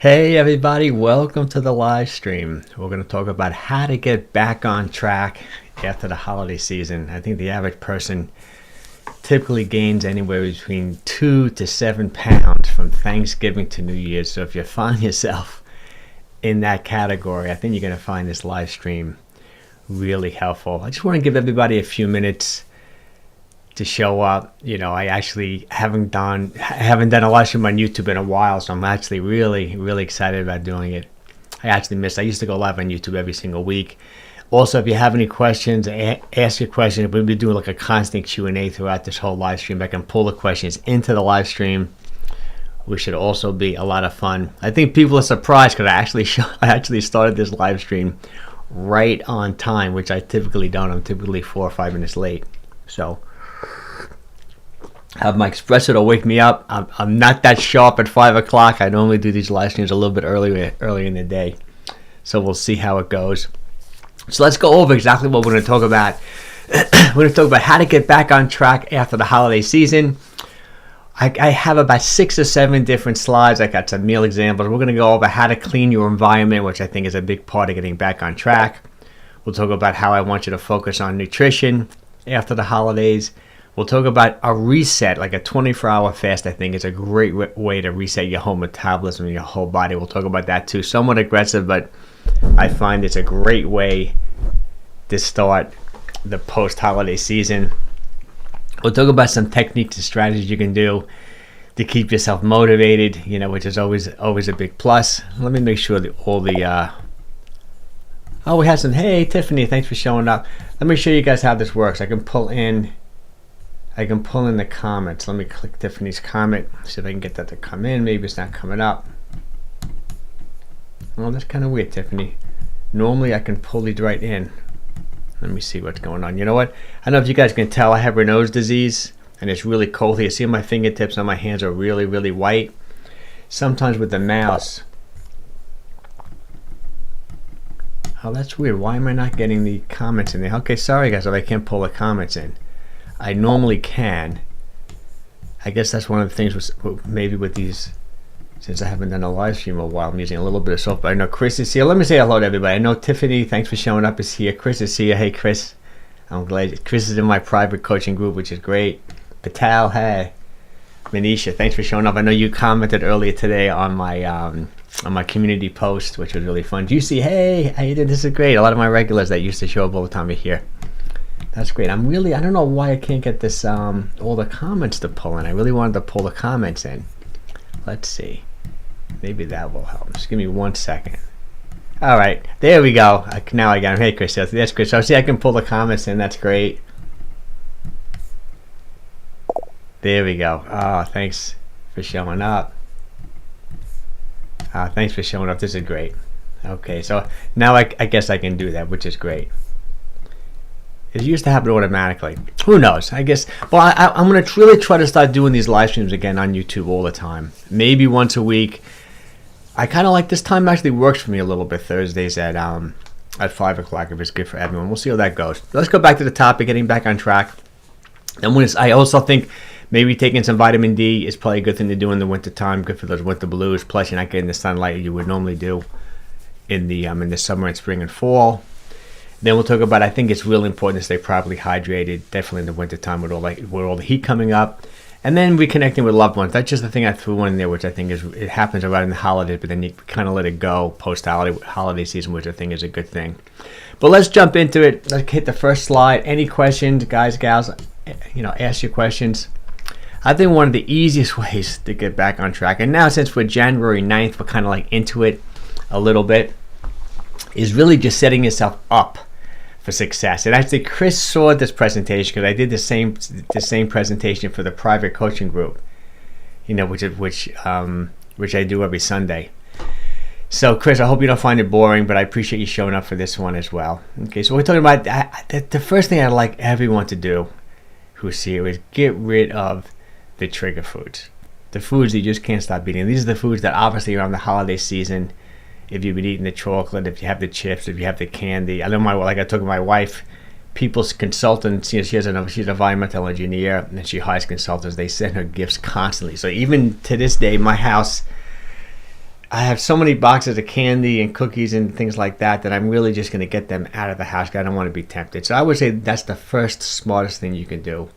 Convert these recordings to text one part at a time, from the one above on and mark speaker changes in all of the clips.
Speaker 1: Hey everybody, welcome to the live stream. We're going to talk about how to get back on track after the holiday season. I think the average person typically gains anywhere between 2 to 7 pounds from Thanksgiving to New Year's. So if you find yourself in that category, I think you're going to find this live stream really helpful. I just want to give everybody a few minutes to show up. I actually haven't done a live stream on YouTube in a while, so I'm actually really excited about doing it. I used to go live on YouTube every single week. Also, if you have any questions, ask your question. We'll be doing like a constant Q&A throughout this whole live stream. I can pull the questions into the live stream, which should also be a lot of fun. I think people are surprised because I actually started this live stream right on time, which I typically don't. I'm typically 4 or 5 minutes late. So have my espresso to wake me up. I'm not that sharp at 5 o'clock. I normally do these live streams a little bit earlier in the day. So we'll see how it goes. So let's go over exactly what we're going to talk about. We're going to talk about how to get back on track after the holiday season. I have about 6 or 7 different slides. I got some meal examples. We're going to go over how to clean your environment, which I think is a big part of getting back on track. We'll talk about how I want you to focus on nutrition after the holidays. We'll talk about a reset, like a 24-hour fast. I think is a great way to reset your whole metabolism and your whole body. We'll talk about that too. Somewhat aggressive, but I find it's a great way to start the post-holiday season. We'll talk about some techniques and strategies you can do to keep yourself motivated, which is always a big plus. Let me make sure that all the we have some. Hey Tiffany, thanks for showing up. Let me show you guys how this works. I can pull in the comments. Let me click Tiffany's comment, see if I can get that to come in. Maybe it's not coming up. Oh, that's kind of weird, Tiffany. Normally I can pull these right in. Let me see what's going on. You know what? I don't know if you guys can tell, I have Raynaud's disease and it's really cold here. See, my fingertips on my hands are really white. Sometimes with the mouse. Oh, that's weird. Why am I not getting the comments in there? Okay, sorry guys if I can't pull the comments in. I normally can. I guess that's one of the things with these, since I haven't done a live stream in a while, I'm using a little bit of soap. But I know Chris is here. Let me say hello to everybody. I know Tiffany, thanks for showing up, is here. Chris is here. Hey Chris. I'm glad. Chris is in my private coaching group, which is great. Patel, hey. Manisha, thanks for showing up. I know you commented earlier today on my community post, which was really fun. Do you see, hey, how you doing? This is great. A lot of my regulars that used to show up all the time are here. That's great. I don't know why I can't get this all the comments to pull in. I really wanted to pull the comments in. Let's see. Maybe that will help. Just give me 1 second. All right, there we go. Now I got him. Hey Chris, that's Chris. So see, I can pull the comments in. That's great. There we go. Oh, thanks for showing up. Thanks for showing up. This is great. Okay, so now I guess I can do that, which is great. It used to happen automatically. Who knows? I guess. Well, I'm going to really try to start doing these live streams again on YouTube all the time. Maybe once a week. I kind of like this time actually works for me a little bit. Thursdays at 5 o'clock if it's good for everyone. We'll see how that goes. Let's go back to the topic, getting back on track. And I also think maybe taking some vitamin D is probably a good thing to do in the winter time. Good for those winter blues. Plus, you're not getting the sunlight you would normally do in the summer and spring and fall. Then we'll talk about, I think it's really important to stay properly hydrated, definitely in the wintertime with all the heat coming up. And then reconnecting with loved ones. That's just the thing I threw in there, which I think it happens around the holidays, but then you kind of let it go post-holiday season, which I think is a good thing. But let's jump into it. Let's hit the first slide. Any questions, guys, gals, ask your questions. I think one of the easiest ways to get back on track, and now since we're January 9th, we're kind of like into it a little bit, is really just setting yourself up for success. And actually Chris saw this presentation because I did the same presentation for the private coaching group, which I do every Sunday. So Chris, I hope you don't find it boring, but I appreciate you showing up for this one as well. Okay, so we're talking about the first thing I'd like everyone to do who's here is get rid of the trigger foods, the foods you just can't stop eating. These are the foods that obviously around the holiday season, if you've been eating the chocolate, if you have the chips, if you have the candy. I know I talk to my wife, people's consultants, she's an environmental engineer and she hires consultants. They send her gifts constantly. So even to this day, my house, I have so many boxes of candy and cookies and things like that I'm really just going to get them out of the house because I don't want to be tempted. So I would say that's the first smartest thing you can do,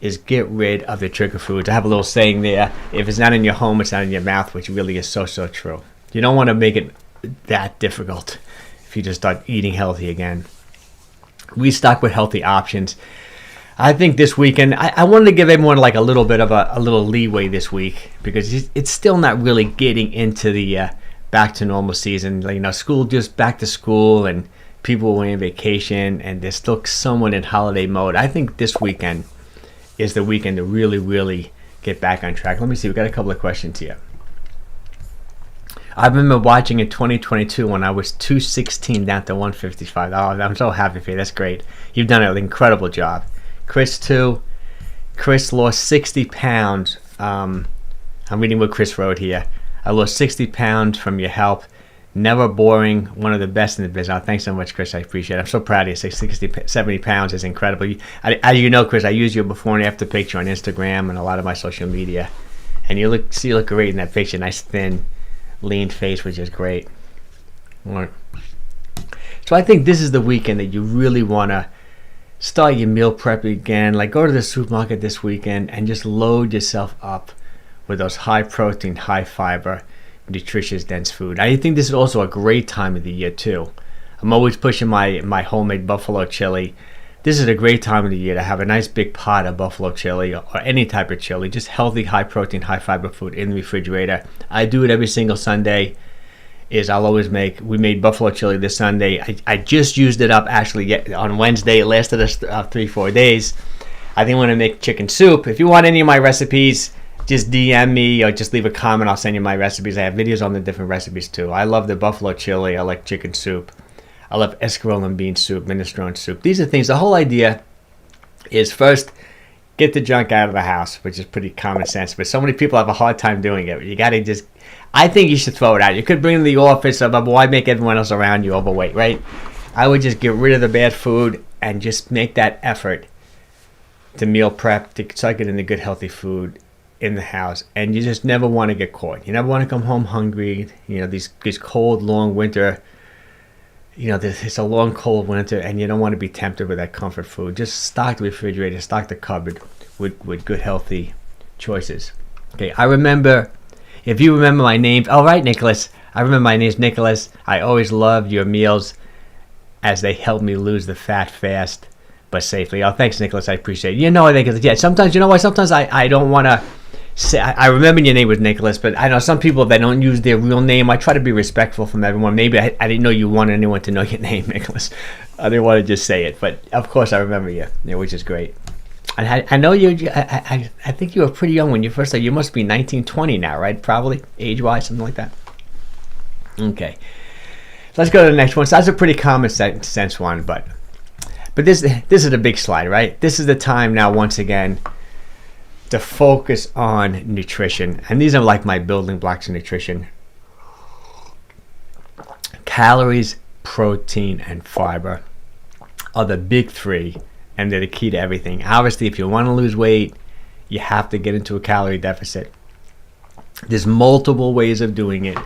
Speaker 1: is get rid of the trigger foods. I have a little saying there, if it's not in your home, it's not in your mouth, which really is so true. You don't want to make it that difficult if you just start eating healthy again. Restock with healthy options. I think this weekend, I wanted to give everyone like a little bit of a little leeway this week, because it's still not really getting into the back to normal season. Like, you know, school just back to school and people were on vacation and they're still somewhat in holiday mode. I think this weekend is the weekend to really get back on track. Let me see, we got a couple of questions here. I remember watching in 2022 when I was 216 down to 155. Oh, I'm so happy for you. That's great. You've done an incredible job. Chris too. Chris lost 60 pounds. I'm reading what Chris wrote here. I lost 60 pounds from your help. Never boring. One of the best in the business. Oh, thanks so much, Chris. I appreciate it. I'm so proud of you. 60, 70 pounds is incredible. As you know, Chris, I use your before and after picture on Instagram and a lot of my social media. And you look great in that picture. Nice, thin, lean face, which is great. So I think this is the weekend that you really want to start your meal prep again. Like, go to the supermarket this weekend and just load yourself up with those high protein, high fiber, nutritious, dense food. I think this is also a great time of the year too. I'm always pushing my homemade buffalo chili. This is a great time of the year to have a nice big pot of buffalo chili or any type of chili, just healthy, high protein, high fiber food in the refrigerator. I do it every single Sunday. We made buffalo chili this Sunday. I just used it up actually on Wednesday. It lasted us 3-4 days. I think I'm going to make chicken soup. If you want any of my recipes, just DM me or just leave a comment. I'll send you my recipes. I have videos on the different recipes too. I love the buffalo chili. I like chicken soup. I love escarole and bean soup, minestrone soup. These are things, the whole idea is first, get the junk out of the house, which is pretty common sense. But so many people have a hard time doing it. You got to just, I think you should throw it out. You could bring it to the office, but why make everyone else around you overweight, right? I would just get rid of the bad food and just make that effort to meal prep, to start getting the good healthy food in the house. And you just never want to get caught. You never want to come home hungry. You know, these cold, long winter, you know, it's a long, cold winter, and you don't want to be tempted with that comfort food. Just stock the refrigerator, stock the cupboard with good, healthy choices. Okay, I remember, if you remember my name, all right, Nicholas. I remember my name's Nicholas. I always loved your meals as they helped me lose the fat fast but safely. Oh, thanks, Nicholas. I appreciate it. You know, I think, yeah, sometimes, you know what? Sometimes I don't want to say, I remember your name was Nicholas, but I know some people that don't use their real name. I try to be respectful from everyone. Maybe I didn't know you wanted anyone to know your name, Nicholas. I didn't want to just say it, but of course I remember you, which is great. And I know you. I think you were pretty young when you first started. You must be 19, 20 now, right? Probably age-wise, something like that. Okay, let's go to the next one. So that's a pretty common sense one, but this is a big slide, right? This is the time now, once again, to focus on nutrition. And these are like my building blocks of nutrition. Calories, protein, and fiber are the big three, and they're the key to everything. Obviously, if you want to lose weight, you have to get into a calorie deficit. There's multiple ways of doing it.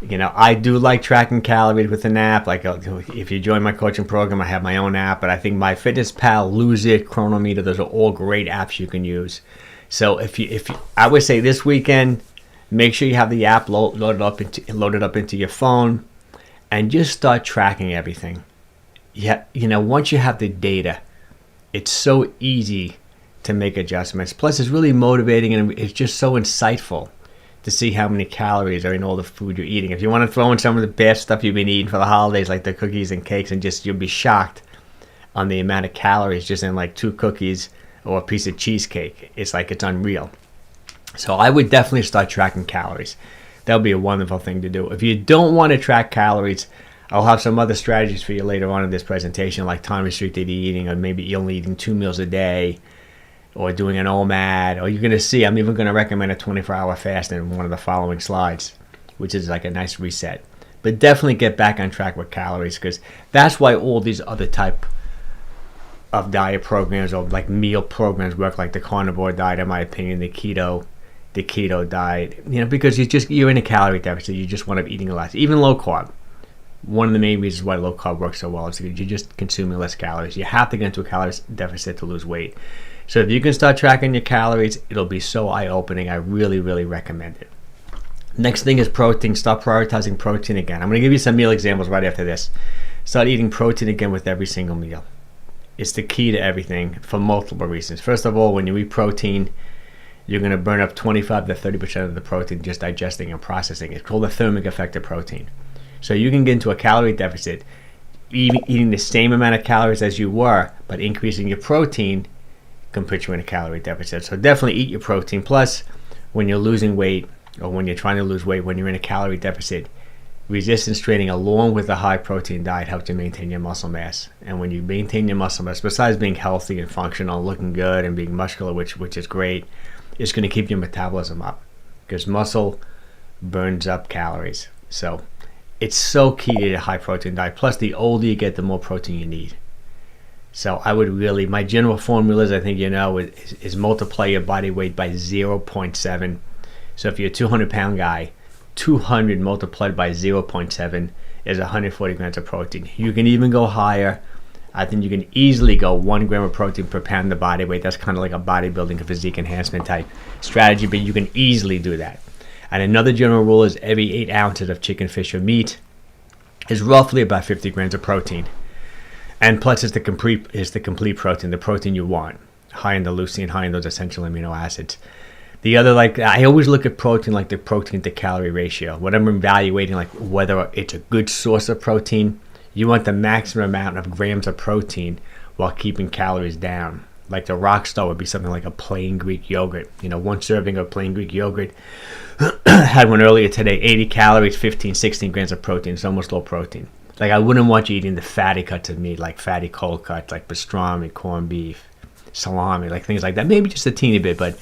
Speaker 1: You know, I do like tracking calories with an app. Like, if you join my coaching program, I have my own app. But I think MyFitnessPal, Lose It, Chronometer, those are all great apps you can use. So if you, I would say this weekend, make sure you have the app loaded up into your phone, and just start tracking everything. Yeah, you know, once you have the data, it's so easy to make adjustments. Plus, it's really motivating, and it's just so insightful to see how many calories are in all the food you're eating. If you want to throw in some of the bad stuff you've been eating for the holidays, like the cookies and cakes, and just, you'll be shocked on the amount of calories just in like 2 cookies or a piece of cheesecake. It's like, it's unreal. So I would definitely start tracking calories. That'll be a wonderful thing to do. If you don't want to track calories, I'll have some other strategies for you later on in this presentation, like time restricted eating, or maybe only eating 2 meals a day, or doing an OMAD, or you're going to see, I'm even going to recommend a 24-hour fast in one of the following slides, which is like a nice reset. But definitely get back on track with calories, because that's why all these other type of diet programs or like meal programs work, like the carnivore diet, in my opinion, the keto, the keto diet, because you're in a calorie deficit. You just want to be eating less, even low carb. One of the main reasons why low carb works so well is because you're just consuming less calories. You have to get into a calorie deficit to lose weight. So if you can start tracking your calories, it'll be so eye-opening. I really, really recommend it. Next thing is protein. Start prioritizing protein again. I'm going to give you some meal examples right after this. Start eating protein again with every single meal. It's the key to everything for multiple reasons. First of all, when you eat protein, you're going to burn up 25 to 30% of the protein just digesting and processing. It's called the thermic effect of protein. So you can get into a calorie deficit, eating the same amount of calories as you were, but increasing your protein can put you in a calorie deficit. So definitely eat your protein. Plus, when you're losing weight, or when you're trying to lose weight, when you're in a calorie deficit, resistance training along with a high protein diet helps you maintain your muscle mass. And when you maintain your muscle mass, besides being healthy and functional, looking good and being muscular, which is great, it's going to keep your metabolism up, because muscle burns up calories. So it's so key to a high protein diet. Plus, the older you get, the more protein you need. So I would really, my general formula is, I think is multiply your body weight by 0.7. So if you're a 200-pound guy, 200 multiplied by 0.7 is 140 grams of protein. You can even go higher. I think you can easily go 1 gram of protein per pound of body weight. That's kind of like a bodybuilding, physique enhancement type strategy, but you can easily do that. And another general rule is every 8 ounces of chicken, fish, or meat is roughly about 50 grams of protein. And plus, it's the complete protein, the protein you want, high in the leucine, high in those essential amino acids. The other, I always look at protein like the protein to calorie ratio. When I'm evaluating whether it's a good source of protein, you want the maximum amount of grams of protein while keeping calories down. Like the rock star would be something like a plain Greek yogurt. One serving of plain Greek yogurt, had one earlier today, 80 calories, 15, 16 grams of protein. It's almost low protein. I wouldn't want you eating the fatty cuts of meat, like fatty cold cuts, like pastrami, corned beef, salami, things like that. Maybe just a teeny bit, but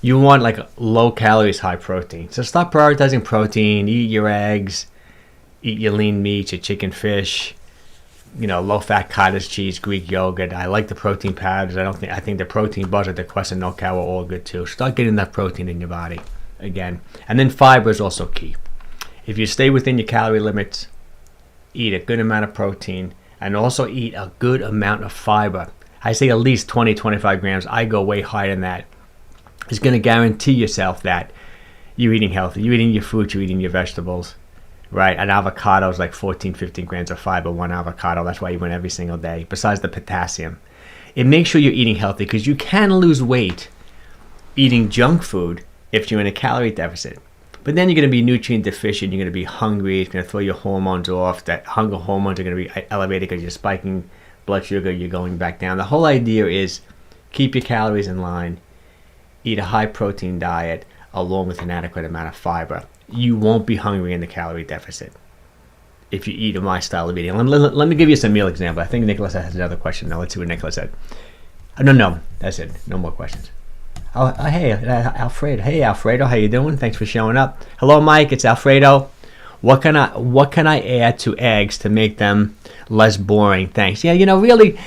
Speaker 1: you want low calories, high protein. So stop prioritizing protein. Eat your eggs, eat your lean meats, your chicken, fish, low fat cottage cheese, Greek yogurt. I like the protein powders. I think the protein bars at the Quest and No Cow are all good too. Start getting that protein in your body again. And then fiber is also key. If you stay within your calorie limits, eat a good amount of protein, and also eat a good amount of fiber. I say at least 20, 25 grams. I go way higher than that. It's going to guarantee yourself that you're eating healthy. You're eating your fruits, you're eating your vegetables, right? An avocado is 14, 15 grams of fiber, one avocado. That's why you win every single day, besides the potassium. It makes sure you're eating healthy, because you can lose weight eating junk food if you're in a calorie deficit. But then you're going to be nutrient deficient. You're going to be hungry. It's going to throw your hormones off. That hunger hormones are going to be elevated because you're spiking blood sugar. You're going back down. The whole idea is keep your calories in line. Eat a high protein diet along with an adequate amount of fiber. You won't be hungry in the calorie deficit if you eat my style of eating. Let me give you some meal example. I think Nicholas has another question. Now let's see what Nicholas said. No, that's it. No more questions. Hey, Alfredo. Hey, Alfredo, how you doing? Thanks for showing up. Hello, Mike. It's Alfredo. What can I add to eggs to make them less boring? Thanks. Yeah, really,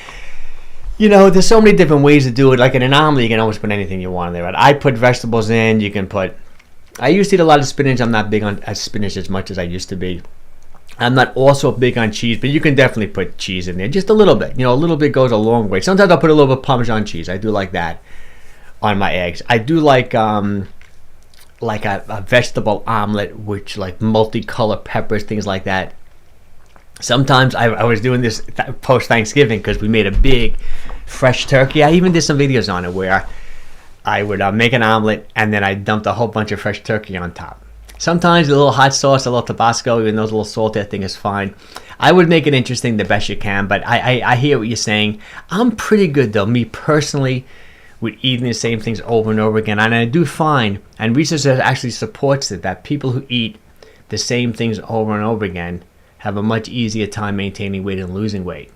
Speaker 1: there's so many different ways to do it. Like in an omelet, you can almost put anything you want in there. Right? I put vegetables in. I used to eat a lot of spinach. I'm not big on spinach as much as I used to be. I'm not also big on cheese, but you can definitely put cheese in there. Just a little bit. A little bit goes a long way. Sometimes I'll put a little bit of Parmesan cheese. I do like that on my eggs. I do like a vegetable omelet, which multicolored peppers, things like that. Sometimes I was doing this post Thanksgiving because we made a big fresh turkey. I even did some videos on it where I would make an omelet and then I dumped a whole bunch of fresh turkey on top. Sometimes a little hot sauce, a little Tabasco, even though it's a little salty, I think is fine. I would make it interesting the best you can, but I hear what you're saying. I'm pretty good though, me personally, with eating the same things over and over again. And I do find, and research actually supports it, that people who eat the same things over and over again have a much easier time maintaining weight and losing weight.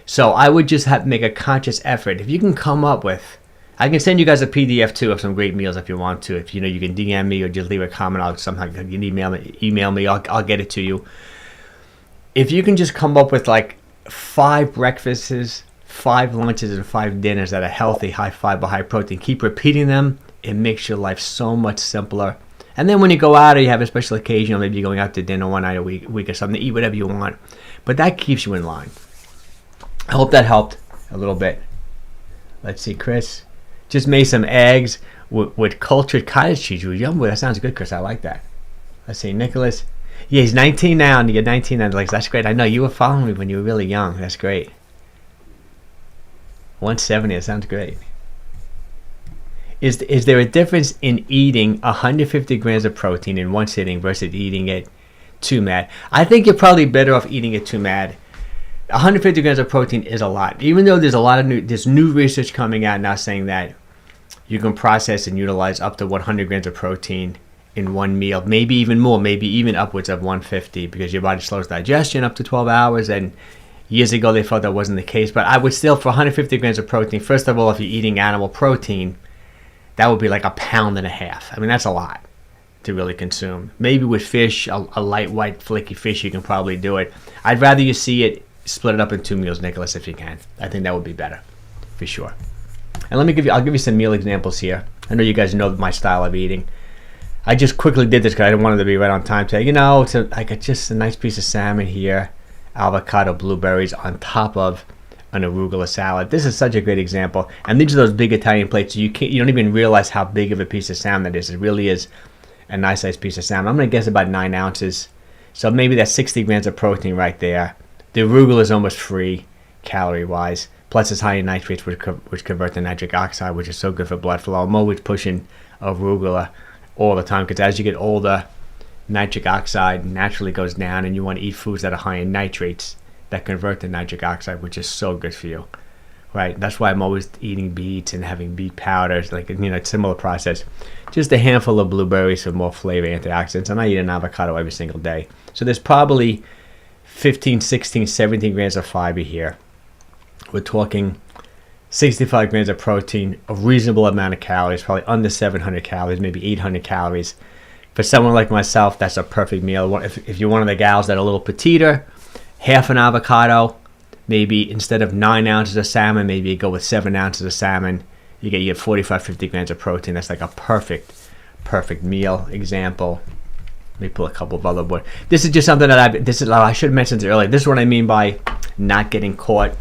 Speaker 1: So I would just have to make a conscious effort. If you can come up with, I can send you guys a PDF too of some great meals if you want to. If you can DM me or just leave a comment. I'll somehow, you can email me. I'll get it to you. If you can just come up with 5 breakfasts, 5 lunches, and 5 dinners that are healthy, high fiber, high protein, keep repeating them, it makes your life so much simpler. And then when you go out or you have a special occasion, or maybe you're going out to dinner one night a week or something, eat whatever you want. But that keeps you in line. I hope that helped a little bit. Let's see, Chris. Just made some eggs with cultured cottage cheese. Yum, that sounds good, Chris. I like that. Let's see, Nicholas. Yeah, he's 19 now, and you're 19 now. Like, that's great. I know you were following me when you were really young. That's great. 170, that sounds great. Is there a difference in eating 150 grams of protein in one sitting versus eating it too mad? I think you're probably better off eating it too mad. 150 grams of protein is a lot. Even though there's new research coming out now saying that you can process and utilize up to 100 grams of protein in one meal, maybe even more, maybe even upwards of 150, because your body slows digestion up to 12 hours. And years ago they thought that wasn't the case. But I would still, for 150 grams of protein, first of all, if you're eating animal protein, that would be like 1.5 pounds. I mean, that's a lot to really consume. Maybe with fish, a light white flaky fish, you can probably do it. I'd rather you see it split it up in 2 meals, Nicholas, if you can. I think that would be better, for sure. And I'll give you some meal examples here. I know you guys know my style of eating. I just quickly did this because I didn't want it to be right on time today. I got just a nice piece of salmon here, avocado, blueberries on top of an arugula salad. This is such a great example. And these are those big Italian plates. You don't even realize how big of a piece of salmon that is. It really is a nice sized piece of salmon. I'm going to guess about 9 ounces. So maybe that's 60 grams of protein right there. The arugula is almost free calorie-wise. Plus it's high in nitrates, which convert to nitric oxide, which is so good for blood flow. I'm always pushing arugula all the time because as you get older, nitric oxide naturally goes down, and you want to eat foods that are high in nitrates that convert to nitric oxide, which is so good for you, right? That's why I'm always eating beets and having beet powders, it's a similar process. Just a handful of blueberries for more flavor, antioxidants, and I eat an avocado every single day. So there's probably 15, 16, 17 grams of fiber here. We're talking 65 grams of protein, a reasonable amount of calories, probably under 700 calories, maybe 800 calories. For someone like myself, that's a perfect meal. If you're one of the gals that are a little petiter, half an avocado, maybe instead of 9 ounces of salmon, maybe you go with 7 ounces of salmon. You get 45, 50 grams of protein. That's like a perfect meal example. Let me pull a couple of other boards. This is just something that I should have mentioned it earlier. This is what I mean by not getting caught.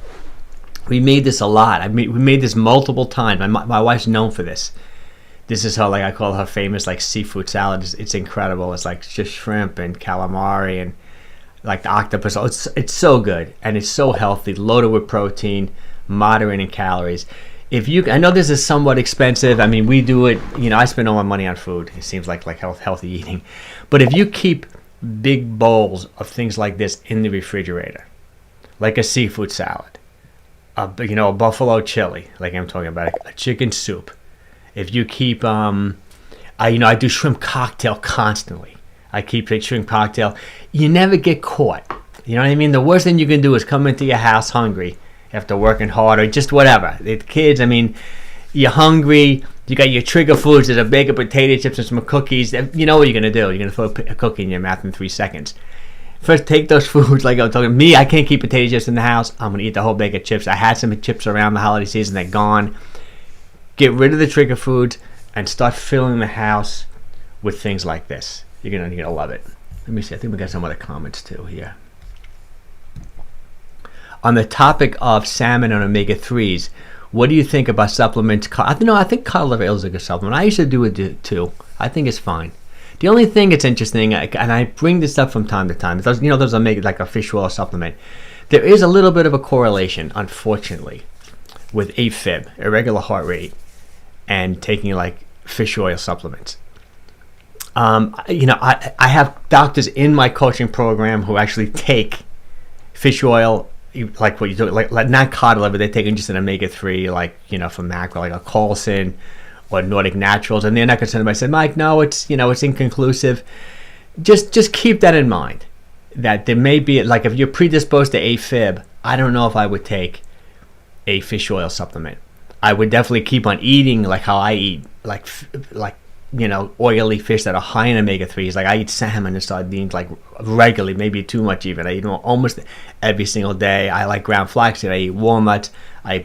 Speaker 1: We made this a lot. We made this multiple times. My wife's known for this. This is how I call her famous seafood salad. It's incredible. It's just shrimp and calamari and the octopus. It's so good and it's so healthy, loaded with protein, moderate in calories. I know this is somewhat expensive. I mean, we do it. I spend all my money on food. It seems like healthy eating. But if you keep big bowls of things like this in the refrigerator, like a seafood salad, a buffalo chili, like I'm talking about, a chicken soup. If you keep, I do shrimp cocktail constantly. I keep a shrimp cocktail. You never get caught. You know what I mean? The worst thing you can do is come into your house hungry after working hard or just whatever. The kids, you're hungry. You got your trigger foods. There's a bag of potato chips and some cookies. You know what you're going to do. You're going to throw a cookie in your mouth in 3 seconds. First, take those foods, like I'm talking. Me, I can't keep potato chips in the house. I'm going to eat the whole bag of chips. I had some chips around the holiday season. They're gone. Get rid of the trigger foods and start filling the house with things like this. You're going to love it. Let me see. I think we got some other comments too here. On the topic of salmon and omega-3s, what do you think about supplements? I think cod liver oil is a good supplement. I used to do it too. I think it's fine. The only thing that's interesting, and I bring this up from time to time, those omega, like a fish oil supplement. There is a little bit of a correlation, unfortunately, with AFib, irregular heart rate, and taking fish oil supplements. I have doctors in my coaching program who actually take fish oil, like what you do, like not cod liver. They're taking just an omega-3, from macro, like a Coulson or Nordic Naturals, and they're not concerned about it. I said, Mike, no, it's inconclusive. Just keep that in mind. That there may be, if you're predisposed to AFib, I don't know if I would take a fish oil supplement. I would definitely keep on eating like how I eat, oily fish that are high in omega-3s. Like I eat salmon and sardines regularly, maybe too much even. I eat them almost every single day. I like ground flaxseed. I eat walnuts. I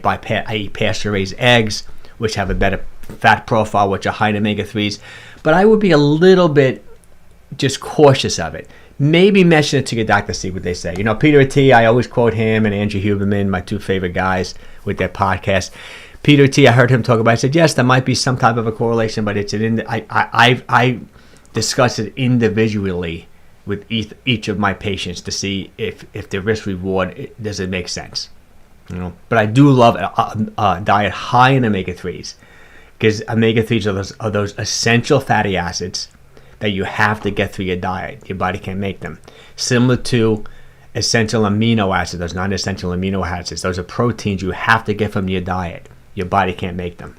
Speaker 1: eat pasture-raised eggs, which have a better fat profile, which are high in omega-3s. But I would be a little bit just cautious of it. Maybe mention it to your doctor, see what they say. You know, Peter T, I always quote him, and Andrew Huberman, my two favorite guys with their podcast. Peter T, I heard him talk about it. I said, yes, there might be some type of a correlation, but it's I discuss it individually with each of my patients to see if the risk reward, does it make sense. You know, but I do love a diet high in omega-3s, because omega-3s are those essential fatty acids that you have to get through your diet. Your body can't make them. Similar to essential amino acids, those non-essential amino acids, those are proteins you have to get from your diet. Your body can't make them.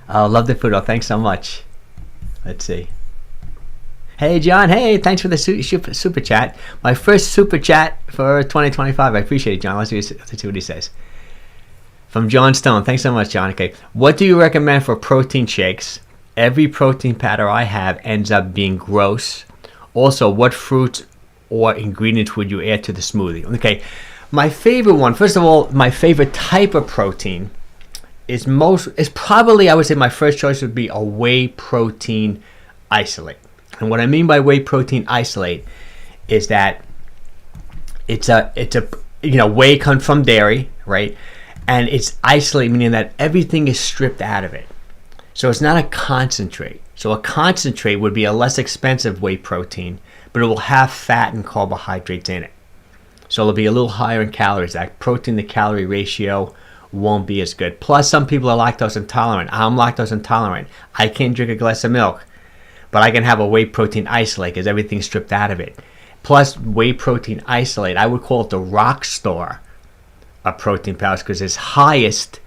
Speaker 1: I love the food. Oh, thanks so much. Let's see. Hey, John. Hey, thanks for the super chat. My first super chat for 2025. I appreciate it, John. Let's see what he says. From John Stone. Thanks so much, John. Okay. What do you recommend for protein shakes? Every protein powder I have ends up being gross. Also, what fruits or ingredients would you add to the smoothie? Okay. My favorite one, first of all, my favorite type of protein is probably, I would say my first choice would be a whey protein isolate. And what I mean by whey protein isolate is that it's a whey comes from dairy, right? And it's isolate, meaning that everything is stripped out of it. So it's not a concentrate. So a concentrate would be a less expensive whey protein, but it will have fat and carbohydrates in it. So it'll be a little higher in calories. That protein to calorie ratio won't be as good. Plus, some people are lactose intolerant. I'm lactose intolerant. I can't drink a glass of milk, but I can have a whey protein isolate because everything's stripped out of it. Plus, whey protein isolate, I would call it the rock star of protein powders because it's highest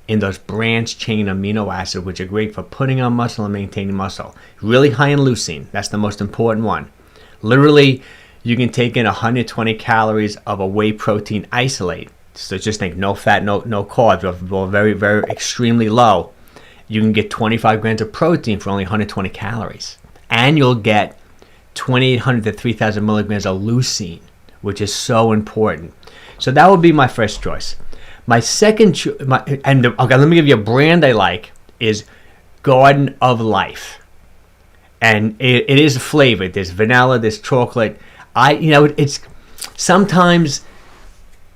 Speaker 1: in those branched chain amino acids, which are great for putting on muscle and maintaining muscle. Really high in leucine. That's the most important one. Literally, you can take in 120 calories of a whey protein isolate. So just think no fat, no carbs, or very, very extremely low. You can get 25 grams of protein for only 120 calories. And you'll get 2,800 to 3,000 milligrams of leucine, which is so important. So that would be my first choice. My second choice, let me give you a brand I like, is Garden of Life. And it is flavored. There's vanilla, there's chocolate. It's sometimes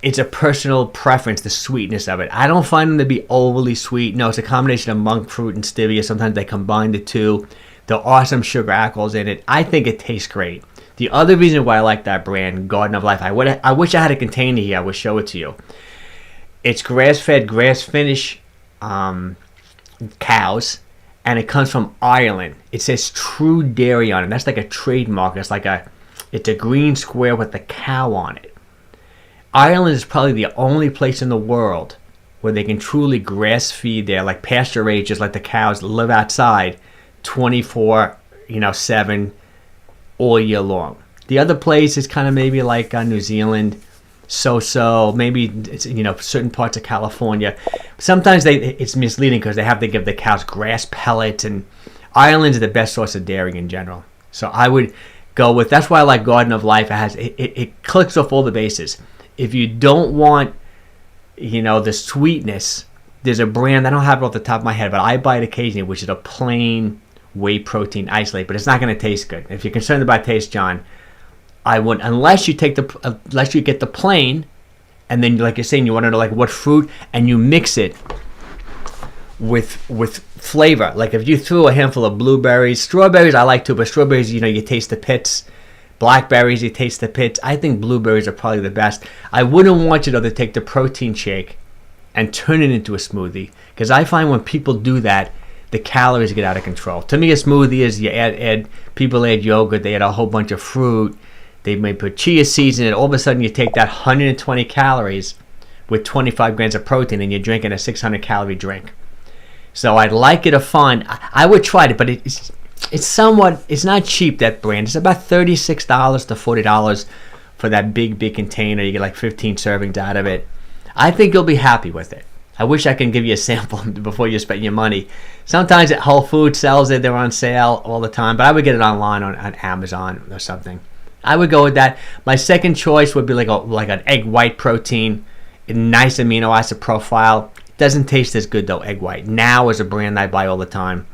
Speaker 1: it's a personal preference, the sweetness of it. I don't find them to be overly sweet. No, it's a combination of monk fruit and stevia. Sometimes they combine the two. There are some sugar alcohols in it. I think it tastes great. The other reason why I like that brand, Garden of Life, I wish I had a container here. I would show it to you. It's grass-fed, grass-finished cows, and it comes from Ireland. It says True Dairy on it. That's like a trademark. It's a green square with a cow on it. Ireland is probably the only place in the world where they can truly grass feed their, like pasture raised, just like the cows live outside 24/7 all year long. The other place is kind of maybe like New Zealand, so maybe it's, certain parts of California. Sometimes it's misleading because they have to give the cows grass pellets, and Ireland is the best source of dairy in general. So I would go with, that's why I like Garden of Life. It clicks off all the bases. If you don't want, the sweetness, there's a brand, I don't have it off the top of my head, but I buy it occasionally, which is a plain whey protein isolate, but it's not going to taste good. If you're concerned about taste, John, I wouldn't, unless you get the plain, and then like you're saying, you want to know like what fruit, and you mix it with flavor. Like if you threw a handful of blueberries, strawberries I like too, but strawberries, you taste the pits. Blackberries, you taste the pits. I think blueberries are probably the best. I wouldn't want you to take the protein shake and turn it into a smoothie, because I find when people do that, the calories get out of control. To me, a smoothie is people add yogurt, they add a whole bunch of fruit, they may put chia seeds in it. All of a sudden, you take that 120 calories with 25 grams of protein, and you're drinking a 600-calorie drink. So I'd like you to find. I would try it, but it's not cheap, that brand. It's about $36 to $40 for that big container. You get like 15 servings out of it. I think you'll be happy with it. I wish I can give you a sample before you spend your money. Sometimes at Whole Foods sells it. They're on sale all the time, but I would get it online on Amazon or something. I would go with that. My second choice would be like an egg white protein, a nice amino acid profile. It doesn't taste as good though, egg white. Now is a brand I buy all the time.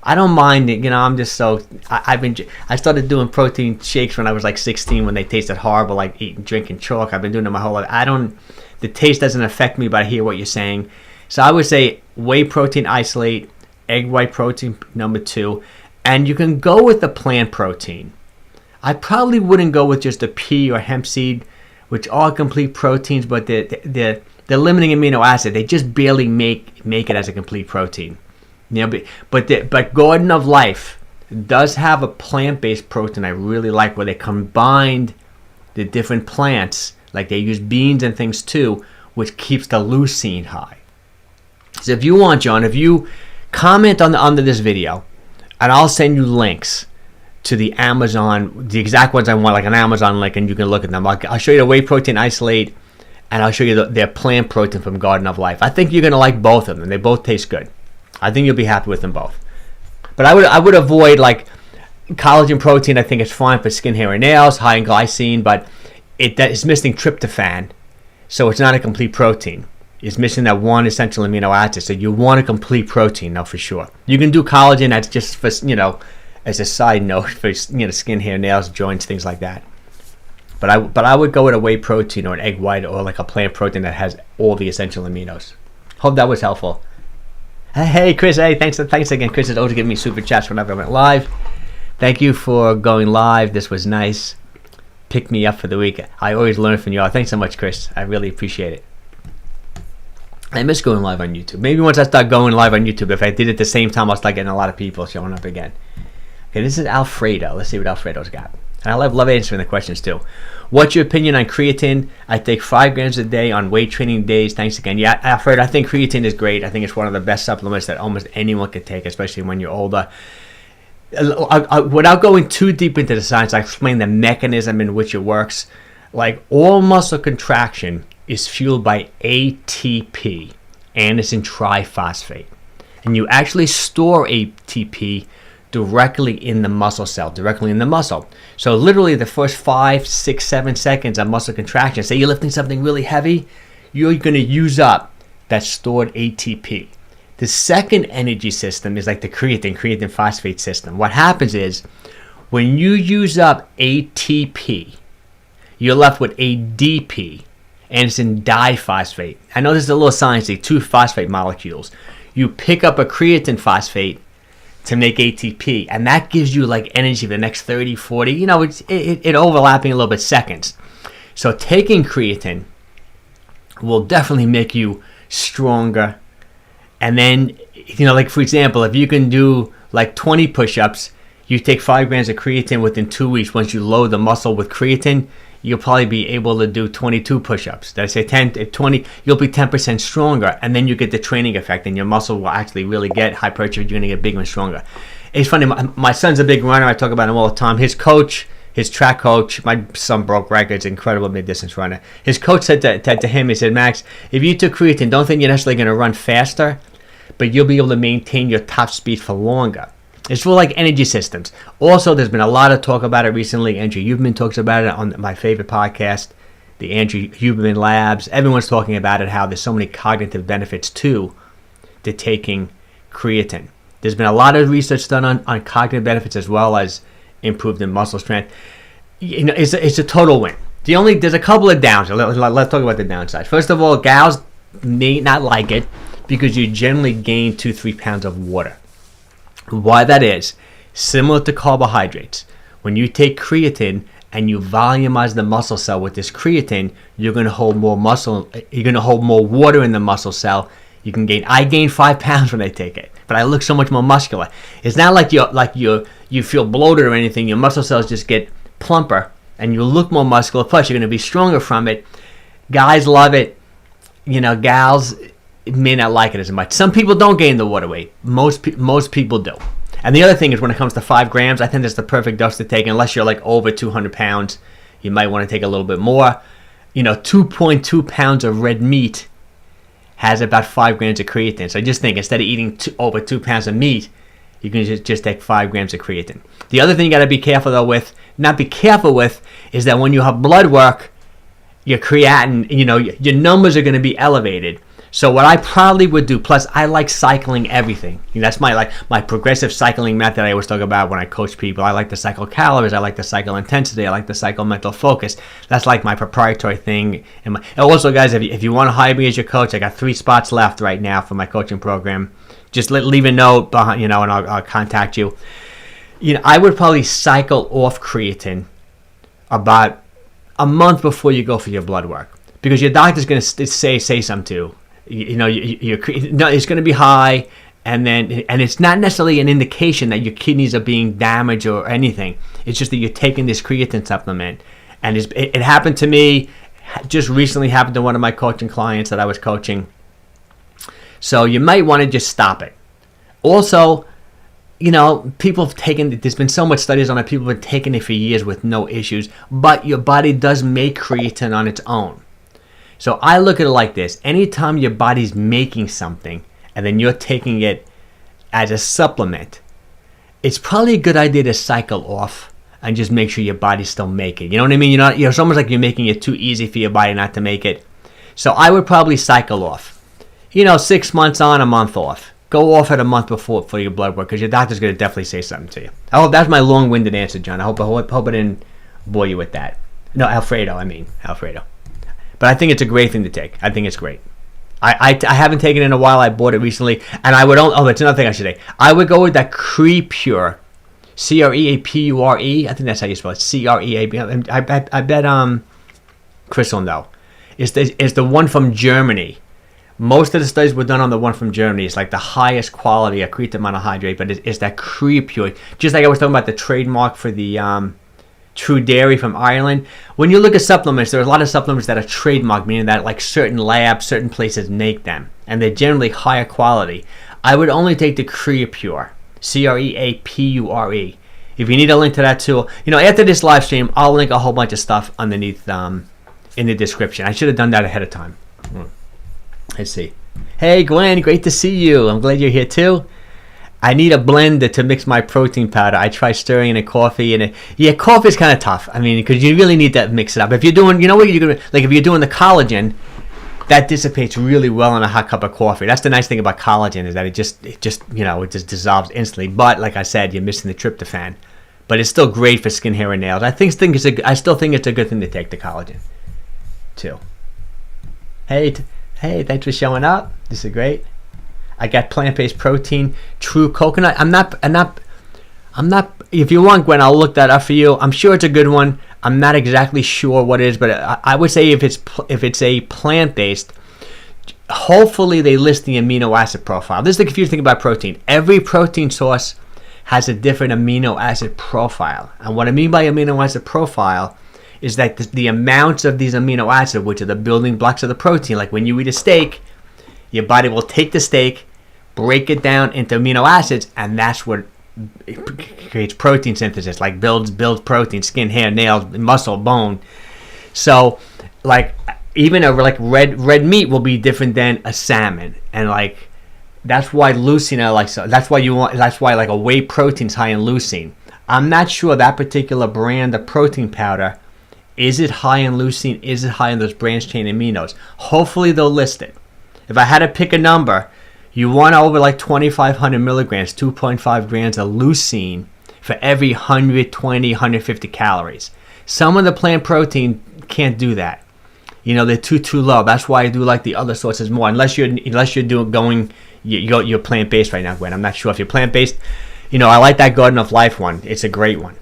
Speaker 1: I don't mind it, I'm just so, I started doing protein shakes when I was like 16 when they tasted horrible, like drinking chalk. I've been doing it my whole life. The taste doesn't affect me, but I hear what you're saying. So I would say whey protein isolate, egg white protein number 2, and you can go with the plant protein. I probably wouldn't go with just a pea or hemp seed, which are complete proteins, but they're limiting amino acid. They just barely make it as a complete protein. But Garden of Life does have a plant-based protein I really like, where they combined the different plants, like they use beans and things too, which keeps the leucine high. So if you want, John, if you comment under this video, and I'll send you links to the Amazon, the exact ones I want, like an Amazon link, and you can look at them. I'll show you the whey protein isolate, and I'll show you their plant protein from Garden of Life. I think you're going to like both of them. They both taste good. I think you'll be happy with them both. But I would avoid, like, collagen protein. I think it's fine for skin, hair, and nails, high in glycine, but it's missing tryptophan, so it's not a complete protein. It's missing that one essential amino acid, so you want a complete protein, now for sure. You can do collagen, that's just for, as a side note for, skin, hair, nails, joints, things like that. But I would go with a whey protein or an egg white or like a plant protein that has all the essential aminos. Hope that was helpful. Hey, Chris. Hey, thanks again. Chris is always giving me super chats whenever I went live. Thank you for going live. This was nice. Pick me up for the week. I always learn from you all. Thanks so much, Chris. I really appreciate it. I miss going live on YouTube. Maybe once I start going live on YouTube, if I did it at the same time, I'll start getting a lot of people showing up again. Okay, this is Alfredo. Let's see what Alfredo's got. And I love answering the questions too. What's your opinion on creatine? I take 5 grams a day on weight training days. Thanks again. Yeah, Alfredo, I think creatine is great. I think it's one of the best supplements that almost anyone can take, especially when you're older. Without going too deep into the science, I explain the mechanism in which it works. Like, all muscle contraction is fueled by ATP, androgen triphosphate. And you actually store ATP directly in the muscle cell, directly in the muscle. So literally the first 5, 6, 7 seconds of muscle contraction, say you're lifting something really heavy, you're going to use up that stored ATP. The second energy system is like the creatine phosphate system. What happens is, when you use up ATP, you're left with ADP, androgen diphosphate. I know this is a little sciencey, 2 phosphate molecules. You pick up a creatine phosphate to make ATP, and that gives you like energy for the next 30, 40, it overlapping a little bit seconds. So taking creatine will definitely make you stronger. And then, like for example, if you can do like 20 push-ups, you take 5 grams of creatine within 2 weeks. Once you load the muscle with creatine, you'll probably be able to do 22 push-ups. Did I say 10, 20? You'll be 10% stronger, and then you get the training effect, and your muscle will actually really get hypertrophy. You're going to get bigger and stronger. It's funny, my son's a big runner. I talk about him all the time. His coach, his track coach, my son broke records, incredible mid-distance runner. His coach said to him, he said, Max, if you took creatine, don't think you're necessarily going to run faster, but you'll be able to maintain your top speed for longer. It's for like energy systems. Also, there's been a lot of talk about it recently. Andrew Huberman talks about it on my favorite podcast, the Andrew Huberman Labs. Everyone's talking about it, how there's so many cognitive benefits to taking creatine. There's been a lot of research done on cognitive benefits as well as improved in muscle strength. It's a total win. There's a couple of downsides. Let's talk about the downside. First of all, gals may not like it because you generally gain 2-3 pounds of water. Why that is, similar to carbohydrates, when you take creatine and you volumize the muscle cell with this creatine, you're going to hold more muscle, you're going to hold more water in the muscle cell. I gain 5 pounds when I take it, but I look so much more muscular. It's not like you feel bloated or anything. Your muscle cells just get plumper and you look more muscular, plus you're going to be stronger from it. Guys love it. Gals may not like it as much. Some people don't gain the water weight. Most people do. And the other thing is, when it comes to 5 grams, I think that's the perfect dose to take. Unless you're like over 200 pounds, you might want to take a little bit more. 2.2 pounds of red meat has about 5 grams of creatine. So just think, instead of eating over 2 pounds of meat, you can just take 5 grams of creatine. The other thing you got to be careful though with, is that when you have blood work, your creatine, your numbers are going to be elevated. So what I probably would do, plus I like cycling everything. That's my progressive cycling method I always talk about when I coach people. I like to cycle calories, I like to cycle intensity, I like to cycle mental focus. That's like my proprietary thing. And also, guys, if you want to hire me as your coach, I got 3 spots left right now for my coaching program. Just leave a note behind, and I'll contact you. I would probably cycle off creatine about a month before you go for your blood work, because your doctor's going to say something to you. It's going to be high, and it's not necessarily an indication that your kidneys are being damaged or anything. It's just that you're taking this creatine supplement, and it happened to me. Just recently happened to one of my coaching clients that I was coaching. So you might want to just stop it. Also, people have taken. There's been so much studies on it. People have been taking it for years with no issues, but your body does make creatine on its own. So I look at it like this. Anytime your body's making something and then you're taking it as a supplement, it's probably a good idea to cycle off and just make sure your body's still making. You know what I mean? It's almost like you're making it too easy for your body not to make it. So I would probably cycle off. 6 months on, a month off. Go off at a month before for your blood work, because your doctor's going to definitely say something to you. I hope that's my long-winded answer, John. I hope I didn't bore you with that. No, Alfredo. But I think it's a great thing to take. I think it's great. I haven't taken it in a while. I bought it recently, and I would it's another thing I should say. I would go with that Crepure, Creapure. I think that's how you spell it. Creap. I bet Chris will know. It's the one from Germany. Most of the studies were done on the one from Germany. It's like the highest quality of creatine monohydrate, but it's that Crepure. Just like I was talking about the trademark for the True Dairy from Ireland. When you look at supplements, there are a lot of supplements that are trademarked, meaning that like certain labs, certain places make them, and they're generally higher quality. I would only take the Creapure, Creapure. If you need a link to that too, after this live stream, I'll link a whole bunch of stuff underneath in the description. I should have done that ahead of time. Let's see. Hey Gwen, great to see you. I'm glad you're here too. I need a blender to mix my protein powder. I try stirring in a coffee, and coffee is kind of tough. Because you really need to mix it up. If you're doing, what you're gonna if you're doing the collagen, that dissipates really well in a hot cup of coffee. That's the nice thing about collagen, is that it just it dissolves instantly. But like I said, you're missing the tryptophan. But it's still great for skin, hair, and nails. I still think it's a good thing to take the collagen too. Hey, thanks for showing up. This is great. I got plant-based protein, true coconut. I'm not. If you want, Gwen, I'll look that up for you. I'm sure it's a good one. I'm not exactly sure what it is, but I would say if it's a plant-based, hopefully they list the amino acid profile. This is the confusing thing about protein. Every protein source has a different amino acid profile, and what I mean by amino acid profile is that the amounts of these amino acids, which are the building blocks of the protein, like when you eat a steak, your body will take the steak, break it down into amino acids, and that's what creates protein synthesis, like builds protein, skin, hair, nails, muscle, bone. So, even a red meat will be different than a salmon, and that's why leucine that's why a whey protein is high in leucine. I'm not sure that particular brand of protein powder. Is it high in leucine? Is it high in those branched chain aminos? Hopefully they'll list it. If I had to pick a number, you want over 2,500 milligrams, 2.5 grams of leucine for every 120, 150 calories. Some of the plant protein can't do that. They're too low. That's why I do like the other sources more. Unless you're plant-based right now, Gwen. I'm not sure if you're plant-based. I like that Garden of Life one. It's a great one.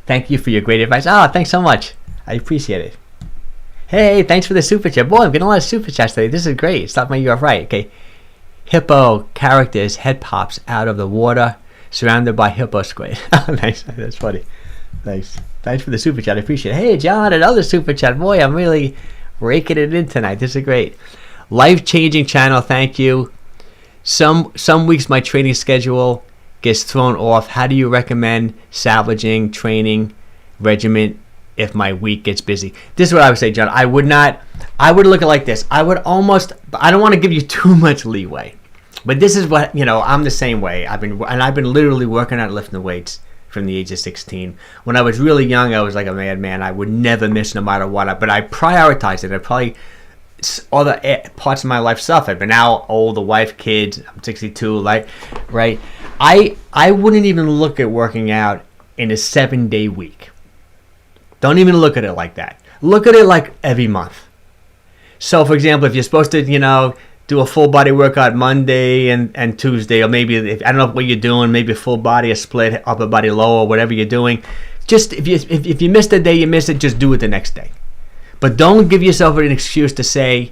Speaker 1: Thank you for your great advice. Thanks so much. I appreciate it. Hey, thanks for the super chat. Boy, I'm getting a lot of super chats today. This is great. Stop my you off right. Okay. Hippo characters head pops out of the water surrounded by hippo squid. Nice. That's funny. Thanks. Thanks for the super chat. I appreciate it. Hey, John, another super chat. Boy, I'm really raking it in tonight. This is great. Life-changing channel. Thank you. Some weeks my training schedule gets thrown off. How do you recommend salvaging training regimen if my week gets busy? This is what I would say, John. I would look at it like this. I don't want to give you too much leeway, but this is what, I'm the same way. I've been literally working out lifting weights from the age of 16. When I was really young, I was like a madman. I would never miss no matter what, but I prioritized it. I probably other parts of my life suffered. But now, older wife, kids, I'm 62, like, right? I wouldn't even look at working out in a 7-day week. Don't even look at it like that. Look at it like every month. So, for example, if you're supposed to, do a full body workout Monday and Tuesday, or maybe, I don't know what you're doing, maybe a full body, a split, upper body, lower, whatever you're doing. Just, if you missed a day, you miss it, just do it the next day. But don't give yourself an excuse to say,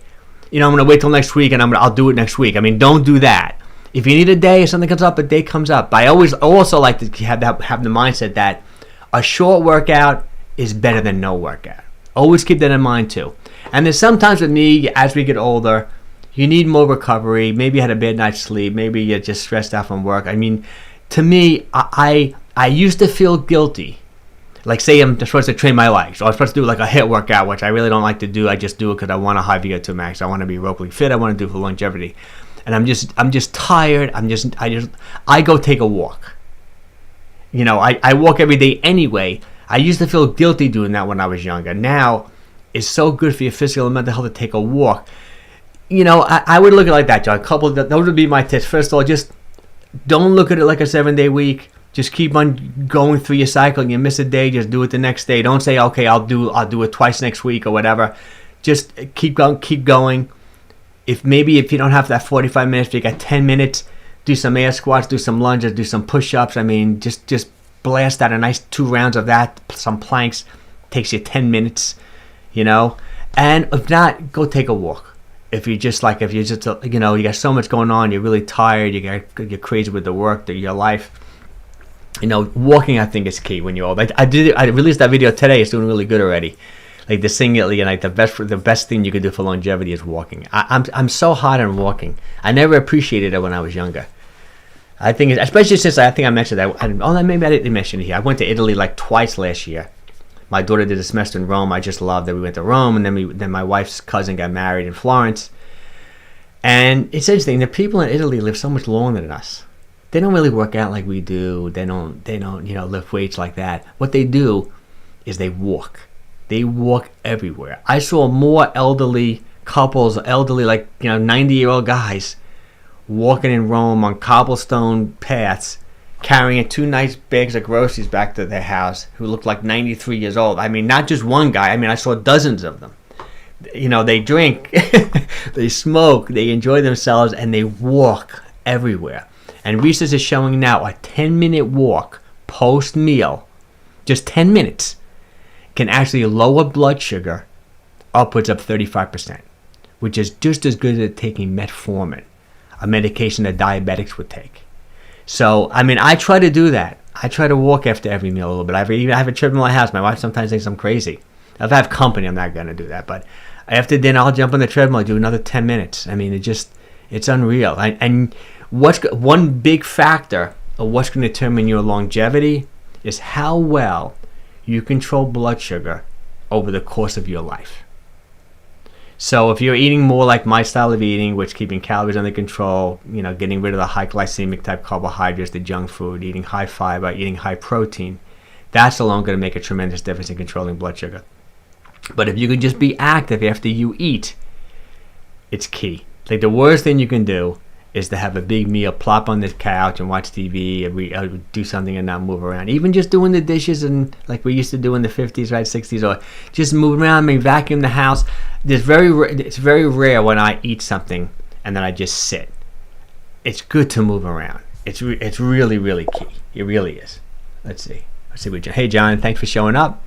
Speaker 1: I'm going to wait till next week and I'll do it next week. I mean, don't do that. If you need a day, if something comes up, a day comes up. But I always also like to have the mindset that a short workout is better than no workout. Always keep that in mind too. And then sometimes with me, as we get older, you need more recovery. Maybe you had a bad night's sleep. Maybe you're just stressed out from work. I mean, to me, I used to feel guilty. Like, say I'm supposed to train my legs, or I'm supposed to do like a HIIT workout, which I really don't like to do. I just do it because I want a high VO2 max. I want to be aerobically fit. I want to do it for longevity. And I'm just tired. I go take a walk. I walk every day anyway. I used to feel guilty doing that when I was younger. Now, it's so good for your physical and mental health to take a walk. I would look at it like that, John. Those would be my tips. First of all, just don't look at it like a 7-day week. Just keep on going through your cycle. And you miss a day, just do it the next day. Don't say, okay, I'll do it twice next week or whatever. Just keep going. If you don't have that 45 minutes, if you got 10 minutes, do some air squats, do some lunges, do some push-ups. I mean, just blast out a nice 2 rounds of that. Some planks. Takes you 10 minutes, And if not, go take a walk. If you got so much going on, you're really tired, you're crazy with the work, your life. Walking I think is key when you're old. I released that video today. It's doing really good already. Like the best thing you can do for longevity is walking. I'm so hot on walking. I never appreciated it when I was younger. I think, especially since I think I mentioned that. Maybe I didn't mention it here. I went to Italy like twice last year. My daughter did a semester in Rome. I just loved that we went to Rome, and then my wife's cousin got married in Florence. And it's interesting. The people in Italy live so much longer than us. They don't really work out like we do. They don't lift weights like that. What they do is they walk. They walk everywhere. I saw more elderly couples, 90-year-old guys walking in Rome on cobblestone paths, carrying 2 nice bags of groceries back to their house, who looked like 93 years old. I mean, not just one guy. I mean, I saw dozens of them. They drink, they smoke, they enjoy themselves, and they walk everywhere. And research is showing now a 10-minute walk post-meal, just 10 minutes, can actually lower blood sugar upwards of 35%, which is just as good as taking metformin, a medication that diabetics would take. So, I mean, I try to do that. I try to walk after every meal a little bit. I have a treadmill in my house. My wife sometimes thinks I'm crazy. If I have company, I'm not going to do that. But after dinner, I'll jump on the treadmill and do another 10 minutes. I mean, it's unreal. And one big factor of what's going to determine your longevity is how well you control blood sugar over the course of your life. So if you're eating more like my style of eating, which keeping calories under control, getting rid of the high glycemic type carbohydrates, the junk food, eating high fiber, eating high protein, that's alone going to make a tremendous difference in controlling blood sugar. But if you can just be active after you eat, it's key. Like the worst thing you can do is to have a big meal, plop on the couch and watch TV, or do something and not move around. Even just doing the dishes and like we used to do in the 50s, right, 60s, or just moving around, maybe vacuum the house. It's very rare when I eat something and then I just sit. It's good to move around. It's really, really key. It really is. Let's see what hey John, thanks for showing up.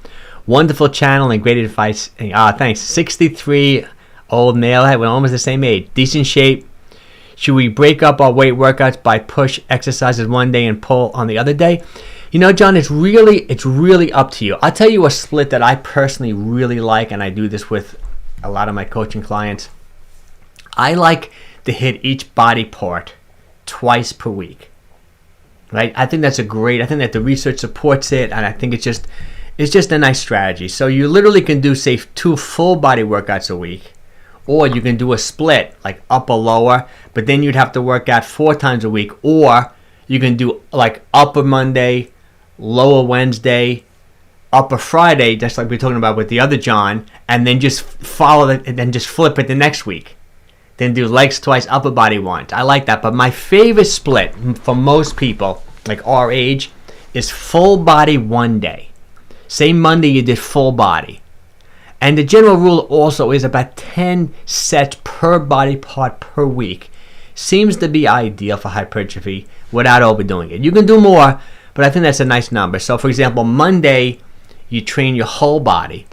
Speaker 1: Wonderful channel and great advice. Thanks. 63, old male, we're almost the same age. Decent shape. Should we break up our weight workouts by push exercises one day and pull on the other day? John, it's really up to you. I'll tell you a split that I personally really like, and I do this with a lot of my coaching clients. I like to hit each body part twice per week. Right? I think that's I think that the research supports it, and I think it's just a nice strategy. So you literally can do, say, 2 full body workouts a week. Or you can do a split, like upper, lower, but then you'd have to work out 4 times a week. Or you can do like upper Monday, lower Wednesday, upper Friday, just like we we're talking about with the other John, and then just follow it and then just flip it the next week. Then do legs twice, upper body once. I like that. But my favorite split for most people, like our age, is full body one day. Say Monday you did full body. And the general rule also is about 10 sets per body part per week. Seems to be ideal for hypertrophy without overdoing it. You can do more, but I think that's a nice number. So for example, Monday, you train your whole body.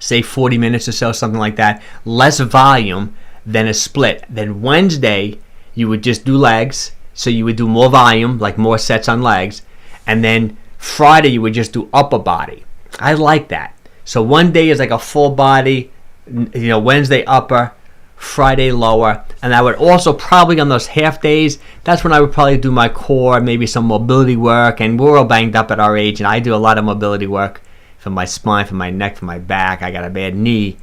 Speaker 1: Say 40 minutes or so, something like that. Less volume than a split. Then Wednesday, you would just do legs. So you would do more volume, like more sets on legs. And then Friday, you would just do upper body. I like that. So one day is like a full body, Wednesday upper, Friday lower. And I would also probably on those half days, that's when I would probably do my core, maybe some mobility work. And we're all banged up at our age, and I do a lot of mobility work for my spine, for my neck, for my back. I got a bad knee.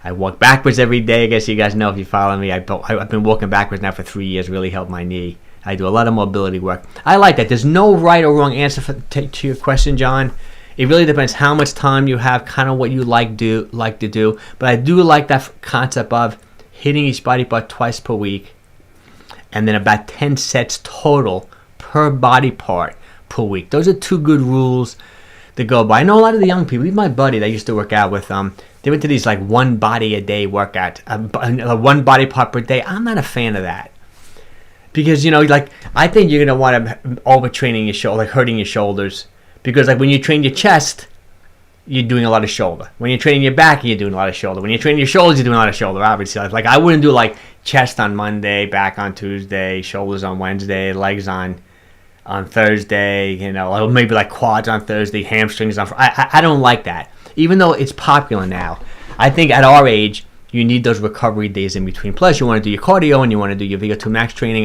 Speaker 1: I walk backwards every day. I guess you guys know if you follow me. I've been walking backwards now for 3 years, really helped my knee. I do a lot of mobility work. I like that. There's no right or wrong answer to your question, John. It really depends how much time you have, kind of what you like to do. But I do like that concept of hitting each body part twice per week, and then about 10 sets total per body part per week. Those are two good rules to go by. I know a lot of the young people, even my buddy that I used to work out with, they went to these like one body a day workout, one body part per day. I'm not a fan of that. Because, I think you're going to want to overtraining your shoulder, like hurting your shoulders. Because, like, when you train your chest, you're doing a lot of shoulder. When you're training your back, you're doing a lot of shoulder. When you're training your shoulders, you're doing a lot of shoulder, obviously. Like, I wouldn't do, like, chest on Monday, back on Tuesday, shoulders on Wednesday, legs on Thursday, or maybe, like, quads on Thursday, hamstrings on Friday. I don't like that. Even though it's popular now, I think at our age, you need those recovery days in between. Plus, you want to do your cardio and you want to do your VO2 max training,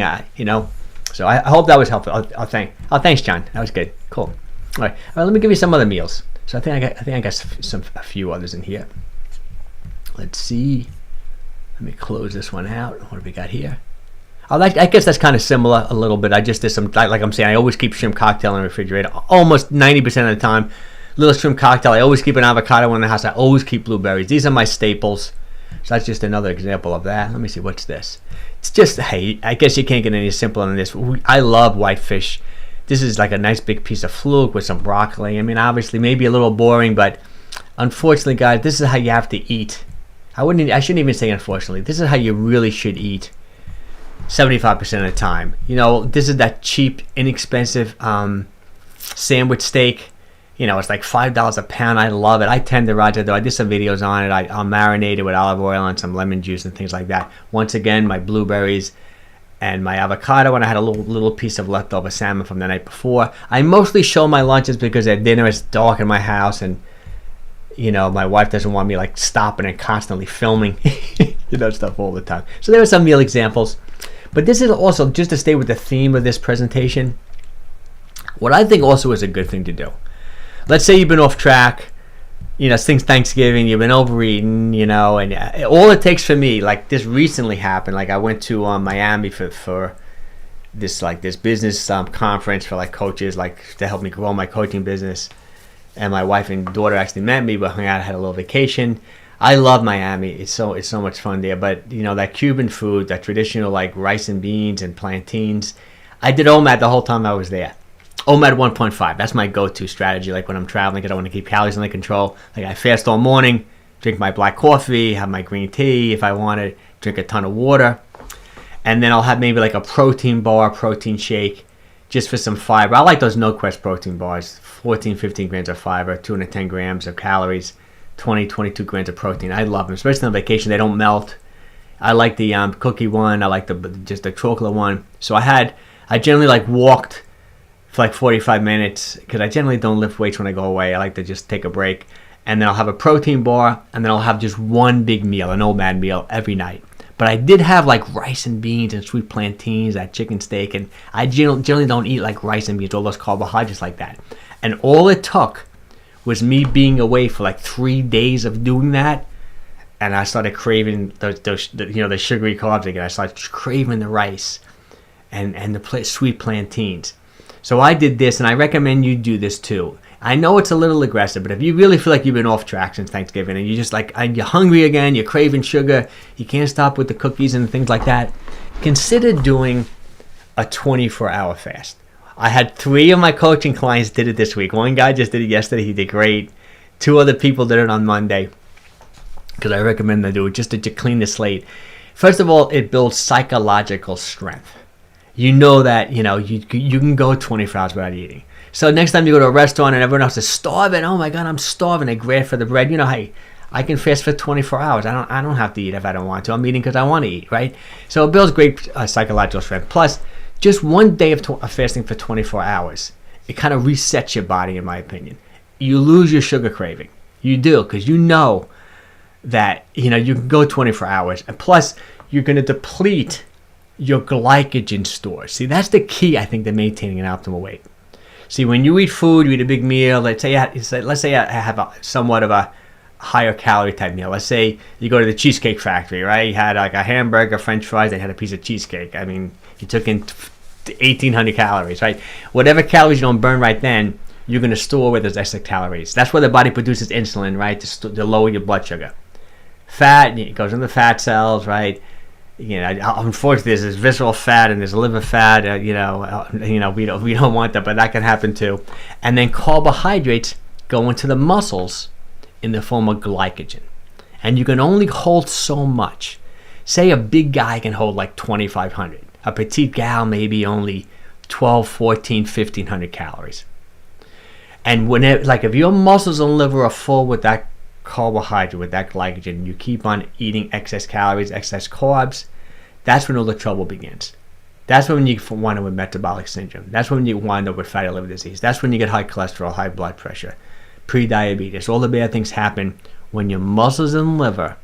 Speaker 1: So I hope that was helpful. Thanks, John. That was good. Cool. All right, let me give you some other meals. So I think I got a few others in here. Let's see. Let me close this one out. What have we got here? I guess that's kind of similar a little bit. I just did some, like I'm saying, I always keep shrimp cocktail in the refrigerator. Almost 90% of the time, little shrimp cocktail. I always keep an avocado in the house. I always keep blueberries. These are my staples. So that's just another example of that. Let me see, what's this? It's just, hey, I guess you can't get any simpler than this. I love whitefish. This is like a nice big piece of fluke with some broccoli. I mean, obviously, maybe a little boring, but unfortunately, guys, this is how you have to eat. I shouldn't even say unfortunately. This is how you really should eat 75% of the time. This is that cheap, inexpensive sandwich steak. It's like $5 a pound. I love it. I tenderize it, though. I did some videos on it. I'll marinate it with olive oil and some lemon juice and things like that. Once again, my blueberries and my avocado, and I had a little piece of leftover salmon from the night before. I mostly show my lunches because at dinner it's dark in my house, and my wife doesn't want me like stopping and constantly filming stuff all the time. So there are some meal examples, but this is also just to stay with the theme of this presentation. What I think also is a good thing to do. Let's say you've been off track, since Thanksgiving, you've been overeating, and all it takes for me, like this recently happened, like I went to Miami for this business conference for like coaches, like to help me grow my coaching business, and my wife and daughter actually met me, but hung out, had a little vacation. I love Miami. It's so much fun there, but that Cuban food, that traditional like rice and beans and plantains, I did OMAD the whole time I was there. OMAD 1.5, that's my go-to strategy, like when I'm traveling, because I want to keep calories under control. Like I fast all morning, drink my black coffee, have my green tea if I want to, drink a ton of water, and then I'll have maybe like a protein bar, protein shake, just for some fiber. I like those No Quest protein bars, 14, 15 grams of fiber, 210 grams of calories, 20, 22 grams of protein. I love them, especially on vacation. They don't melt. I like the cookie one. I like just the chocolate one. So I generally like walked for like 45 minutes, because I generally don't lift weights when I go away. I like to just take a break, and then I'll have a protein bar, and then I'll have just one big meal, an OMAD meal every night. But I did have like rice and beans and sweet plantains, that chicken steak, and I generally don't eat like rice and beans, all those carbohydrates like that. And all it took was me being away for like 3 days of doing that, and I started craving the sugary carbs again. I started craving the rice and the sweet plantains. So I did this, and I recommend you do this too. I know it's a little aggressive, but if you really feel like you've been off track since Thanksgiving and you're just like, you're hungry again, you're craving sugar, you can't stop with the cookies and things like that, consider doing a 24-hour fast. I had 3 of my coaching clients did it this week. One guy just did it yesterday. He did great. 2 other people did it on Monday, because I recommend they do it just to clean the slate. First of all, it builds psychological strength. You know that, you can go 24 hours without eating. So next time you go to a restaurant and everyone else is starving, oh my God, I'm starving. They grab for the bread. Hey, I can fast for 24 hours. I don't have to eat if I don't want to. I'm eating because I want to eat, right? So it builds great psychological strength. Plus, just one day of fasting for 24 hours, it kind of resets your body, in my opinion. You lose your sugar craving. You do, because you know that you can go 24 hours. And plus, you're going to deplete your glycogen stores. See, that's the key, I think, to maintaining an optimal weight. See, when you eat food, you eat a big meal. Let's say I have somewhat of a higher calorie type meal. Let's say you go to the Cheesecake Factory, right? You had like a hamburger, French fries, and had a piece of cheesecake. I mean, you took in 1,800 calories, right? Whatever calories you don't burn right then, you're going to store with as extra calories. That's where the body produces insulin, right, to lower your blood sugar. Fat, it goes into fat cells, right? Unfortunately, there's this visceral fat and there's liver fat. We don't want that, but that can happen too. And then carbohydrates go into the muscles in the form of glycogen, and you can only hold so much. Say a big guy can hold like 2,500. A petite gal maybe only 12, 14, 1,500 calories. And if your muscles and liver are full with that carbohydrate, with that glycogen, you keep on eating excess calories, excess carbs, that's when all the trouble begins. That's when you wind up with metabolic syndrome. That's when you wind up with fatty liver disease. That's when you get high cholesterol, high blood pressure, pre-diabetes. All the bad things happen when your muscles and liver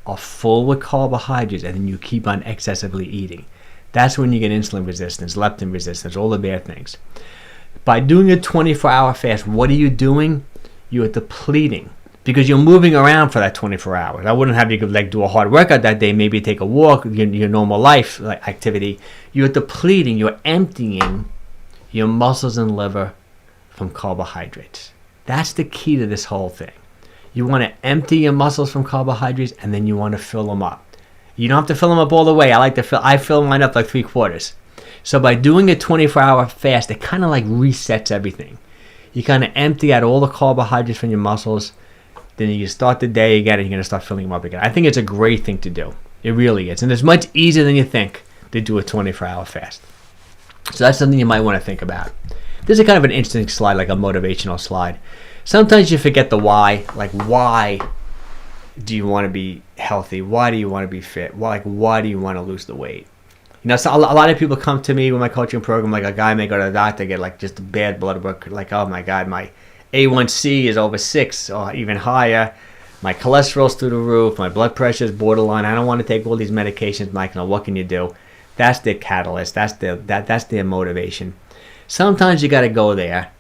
Speaker 1: are full with carbohydrates and then you keep on excessively eating. That's when you get insulin resistance, leptin resistance, all the bad things. By doing a 24-hour fast, what are you doing? You're depleting, because you're moving around for that 24 hours. I wouldn't have you do a hard workout that day, maybe take a walk, your normal life activity. You're depleting, you're emptying your muscles and liver from carbohydrates. That's the key to this whole thing. You want to empty your muscles from carbohydrates, and then you want to fill them up. You don't have to fill them up all the way. I fill mine up like 3/4. So by doing a 24-hour fast, it kind of resets everything. You kind of empty out all the carbohydrates from your muscles. Then you start the day again, and you're going to start filling them up again. I think it's a great thing to do. It really is. And it's much easier than you think to do a 24-hour fast. So that's something you might want to think about. This is kind of an interesting slide, like a motivational slide. Sometimes you forget the why. Why do you want to be healthy? Why do you want to be fit? Why do you want to lose the weight? So a lot of people come to me with my coaching program, like a guy may go to the doctor, get just a bad blood work, oh my God, my A1C is over 6 or even higher, my cholesterol's through the roof, my blood pressure is borderline, I don't want to take all these medications, Mike. What can you do? That's their catalyst. That's their motivation. Sometimes you got to go there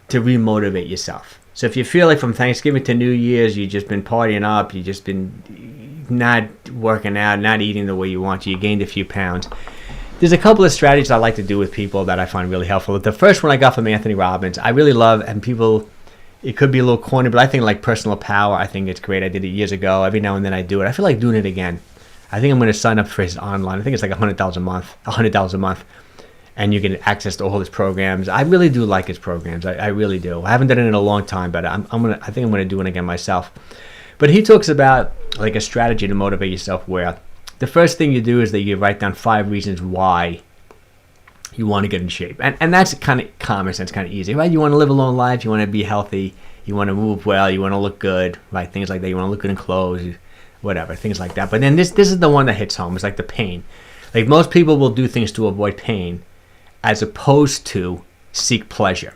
Speaker 1: to remotivate yourself. So if you feel like from Thanksgiving to New Year's, you've just been partying up, you've just been not working out, not eating the way you want to, you gained a few pounds. There's a couple of strategies I like to do with people that I find really helpful. The first one I got from Anthony Robbins, I really love, and people, it could be a little corny, but I think personal power, I think it's great. I did it years ago. Every now and then I do it. I feel like doing it again. I think I'm going to sign up for his online. I think it's like $100 a month. And you get access to all his programs. I really do like his programs. I really do. I haven't done it in a long time, but I think I'm going to do it again myself. But he talks about a strategy to motivate yourself, where the first thing you do is that you write down 5 reasons why you want to get in shape. And that's kind of common sense, kind of easy, right? You want to live a long life. You want to be healthy. You want to move well. You want to look good, right? Things like that. You want to look good in clothes, whatever, things like that. But then this is the one that hits home. It's like the pain. Most people will do things to avoid pain as opposed to seek pleasure.